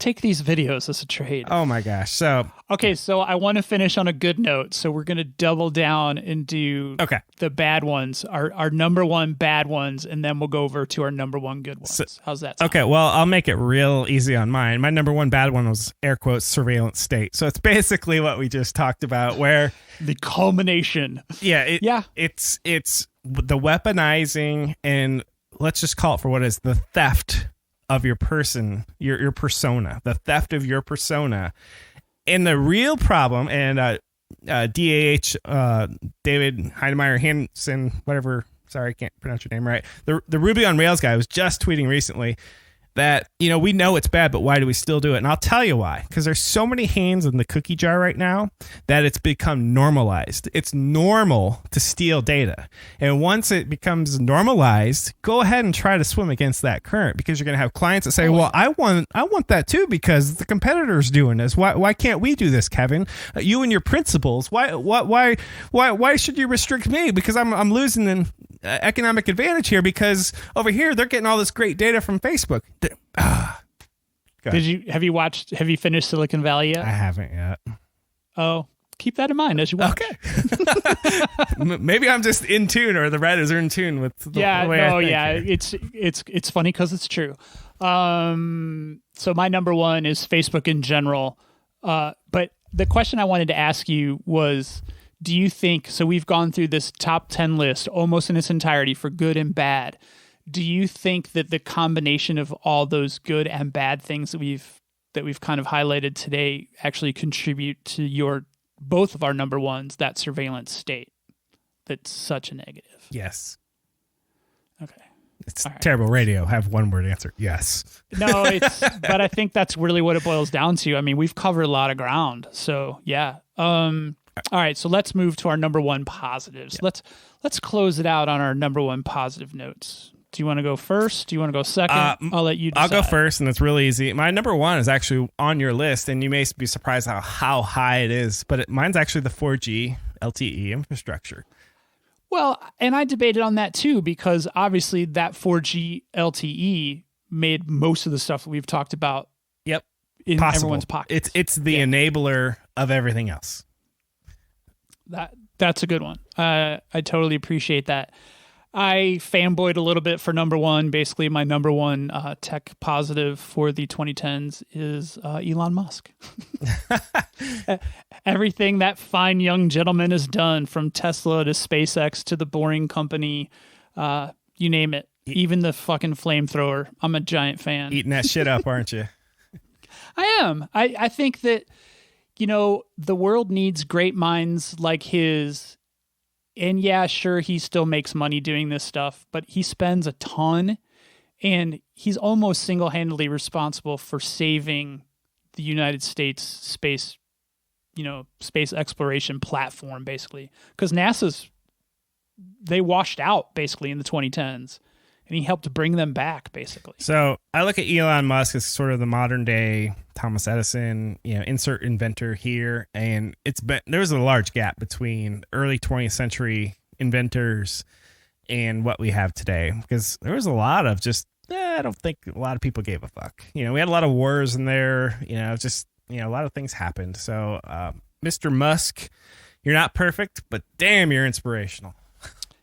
Take these videos as a trade. Oh my gosh. So I want to finish on a good note. So we're going to double down and do the bad ones, our number 1 bad ones, and then we'll go over to our number 1 good ones. How's that sound? Okay, well, I'll make it real easy on mine. My number 1 bad one was air quotes surveillance state. So it's basically what we just talked about, where the culmination. It's the weaponizing, and let's just call it for what it is, the theft of your person, your persona, the theft of your persona. And the real problem, and DAH, David Heinemeier Hansen, whatever, sorry, I can't pronounce your name right. The Ruby on Rails guy was just tweeting recently that, we know it's bad, but why do we still do it? And I'll tell you why. Because there's so many hands in the cookie jar right now that it's become normalized. It's normal to steal data. And once it becomes normalized, go ahead and try to swim against that current, because you're going to have clients that say, well, I want that too because the competitor's doing this. Why can't we do this, Kevin? You and your principles. Why should you restrict me? Because I'm losing an economic advantage here, because over here they're getting all this great data from Facebook. Have you finished Silicon Valley yet? I haven't yet. Oh, keep that in mind as you watch. Okay. Maybe I'm just in tune, or the writers are in tune with the way I think. It's funny because it's true. So my number 1 is Facebook in general. But the question I wanted to ask you was, do you think, so we've gone through this top 10 list almost in its entirety for good and bad. Do you think that the combination of all those good and bad things that we've kind of highlighted today actually contribute to both of our number 1s, that surveillance state that's such a negative? Yes. Okay. It's terrible radio. Have one word answer. Yes. No, but I think that's really what it boils down to. I mean, we've covered a lot of ground. So yeah. All right, so let's move to our number 1 positives. Yeah. Let's close it out on our number 1 positive notes. Do you want to go first? Do you want to go second? I'll let you decide. I'll go first, and it's really easy. My number 1 is actually on your list, and you may be surprised how high it is, but mine's actually the 4G LTE infrastructure. Well, and I debated on that too, because obviously that 4G LTE made most of the stuff that we've talked about in everyone's pockets. It's the enabler of everything else. That's a good one. I totally appreciate that. I fanboyed a little bit for number 1. Basically, my number 1 tech positive for the 2010s is Elon Musk. Everything that fine young gentleman has done, from Tesla to SpaceX to the Boring Company, you name it. Even the fucking flamethrower. I'm a giant fan. Eating that shit up, aren't you? I am. I think that, the world needs great minds like his. And yeah, sure, he still makes money doing this stuff, but he spends a ton, and he's almost single-handedly responsible for saving the United States space exploration platform, basically. Because they washed out, basically, in the 2010s, and he helped bring them back, basically. So I look at Elon Musk as sort of the modern-day Thomas Edison, insert inventor here, and there's a large gap between early 20th century inventors and what we have today, because there was a lot of I don't think a lot of people gave a fuck. We had a lot of wars in there, a lot of things happened. So, Mr. Musk, you're not perfect, but damn, you're inspirational.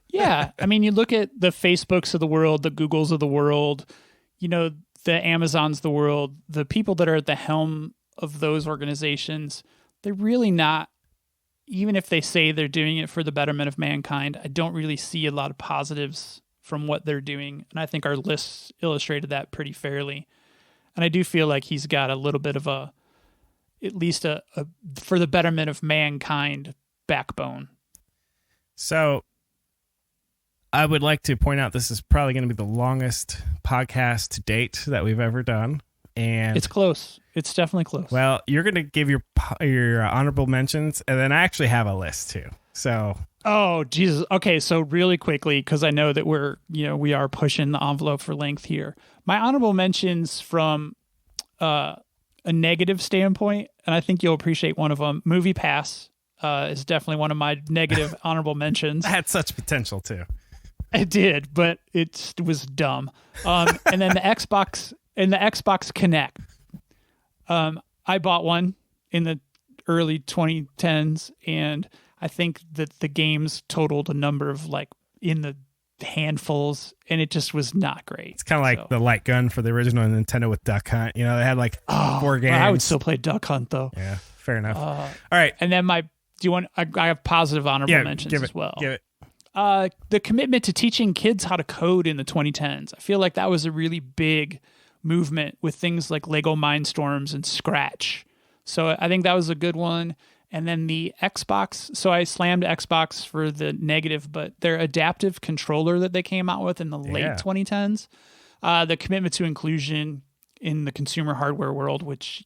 Yeah. I mean, you look at the Facebooks of the world, the Googles of the world, the Amazons of the world, the people that are at the helm of those organizations, they're really not, even if they say they're doing it for the betterment of mankind, I don't really see a lot of positives from what they're doing. And I think our lists illustrated that pretty fairly. And I do feel like he's got a little bit of at least a for the betterment of mankind backbone. So I would like to point out this is probably going to be the longest podcast to date that we've ever done. And it's close. It's definitely close. Well, you're going to give your honorable mentions, and then I actually have a list too. So, oh Jesus. Okay, so really quickly, because I know that we are pushing the envelope for length here. My honorable mentions from a negative standpoint, and I think you'll appreciate one of them. Movie Pass is definitely one of my negative honorable mentions. I had such potential too. I did, but it was dumb. And then the Xbox and the Xbox Connect. I bought one in the early 2010s, and I think that the games totaled a number of in the handfuls, and it just was not great. It's kind of like the light gun for the original Nintendo with Duck Hunt. They had 4 games. I would still play Duck Hunt though. Yeah, fair enough. All right, and then I have positive honorable mentions as well. Give it. The commitment to teaching kids how to code in the 2010s. I feel like that was a really big movement with things like Lego Mindstorms and Scratch. So I think that was a good one. And then the Xbox. So I slammed Xbox for the negative, but their adaptive controller that they came out with in the late 2010s, the commitment to inclusion in the consumer hardware world, which,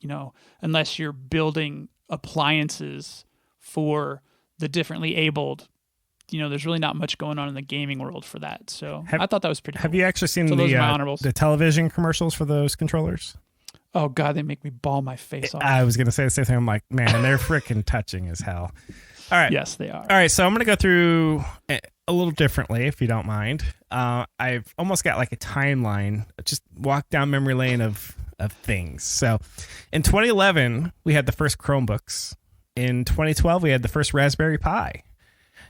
unless you're building appliances for the differently abled, there's really not much going on in the gaming world for that. So I thought that was pretty cool. Have you actually seen the television commercials for those controllers? Oh, God, they make me bawl my face off. I was going to say the same thing. I'm like, man, they're freaking touching as hell. All right. Yes, they are. All right, so I'm going to go through a little differently, if you don't mind. I've almost got a timeline, just walk down memory lane of things. So in 2011, we had the first Chromebooks. In 2012, we had the first Raspberry Pi.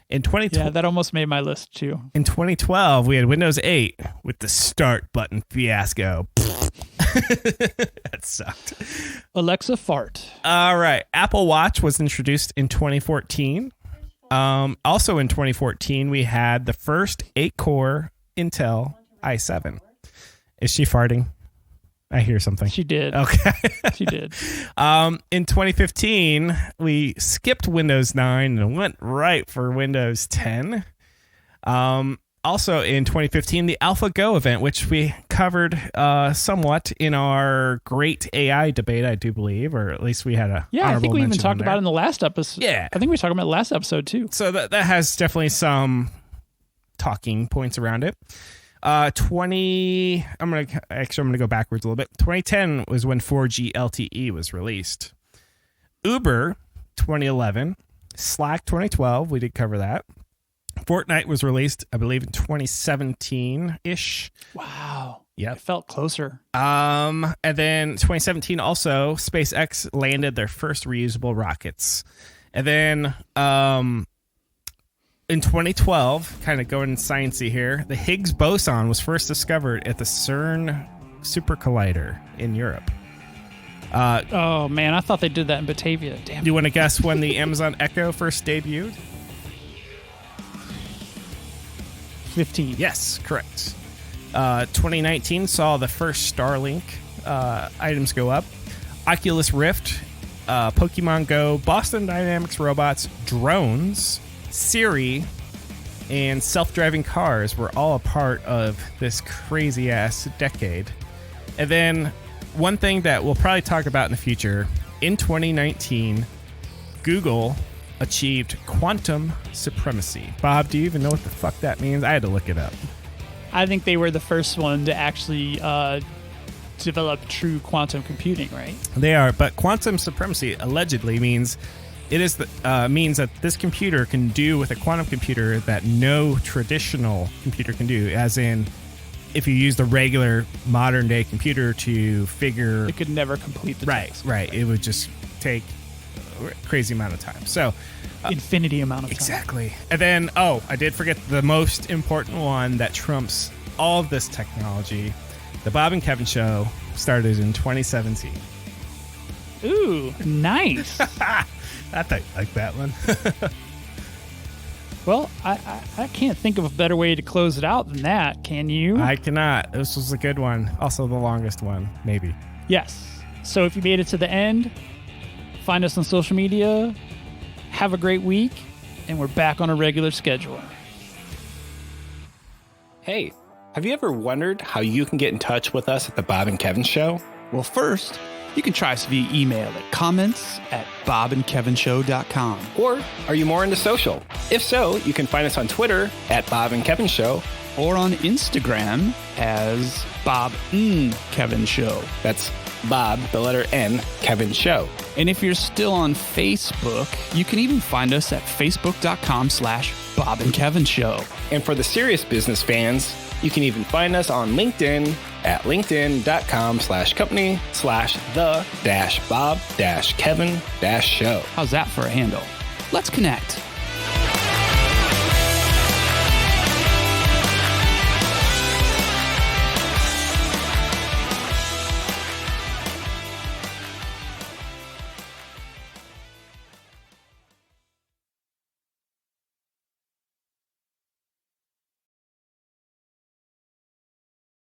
In 2012, that almost made my list too. In 2012, we had Windows 8 with the start button fiasco. That sucked. Alexa fart. All right. Apple Watch was introduced in 2014. Also in 2014, we had the first 8-core Intel i7. Is she farting? I hear something. She did. Okay. She did. In 2015, we skipped Windows 9 and went right for Windows 10. Also in 2015, the AlphaGo event, which we covered somewhat in our great AI debate, I do believe, or at least we had a I think we even talked about it in the last episode. Yeah. I think we talked about it last episode too. So that has definitely some talking points around it. I'm gonna go backwards a little bit. 2010 was when 4G LTE was released. Uber 2011, Slack 2012, we did cover that. Fortnite was released, I believe, in 2017-ish. Wow. Yeah, it felt closer. And then 2017 also, SpaceX landed their first reusable rockets. And then in 2012, kind of going sciencey here, the Higgs boson was first discovered at the CERN Super Collider in Europe. Oh, man, I thought they did that in Batavia. Damn. Do you want to guess when the Amazon Echo first debuted? 15. Yes, correct. 2019 saw the first Starlink items go up. Oculus Rift, Pokemon Go, Boston Dynamics robots, drones, Siri, and self-driving cars were all a part of this crazy-ass decade. And then one thing that we'll probably talk about in the future, in 2019, Google achieved quantum supremacy. Bob, do you even know what the fuck that means? I had to look it up. I think they were the first one to actually develop true quantum computing, right? They are, but quantum supremacy allegedly means means that this computer can do with a quantum computer that no traditional computer can do, as in if you use the regular modern day computer to figure... It could never complete the task. Right. It would just take a crazy amount of time. So... infinity amount of time. Exactly. And then, I did forget the most important one that trumps all of this technology. The Bob and Kevin Show started in 2017. Ooh, nice. I thought you liked that one. Well, I can't think of a better way to close it out than that, can you? I cannot. This was a good one. Also the longest one, maybe. Yes. So if you made it to the end, find us on social media. Have a great week, and we're back on a regular schedule. Hey, have you ever wondered how you can get in touch with us at the Bob and Kevin Show? Well, first, you can try us via email at comments@bobandkevinshow.com. Or are you more into social? If so, you can find us on Twitter at Bob and Kevin Show. Or on Instagram as Bob.Kevin Show. That's Bob, the letter N, Kevin Show. And if you're still on Facebook, you can even find us at facebook.com/Bob and Kevin Show. And for the serious business fans, you can even find us on LinkedIn at linkedin.com/company/the-Bob-Kevin-Show. How's that for a handle? Let's connect.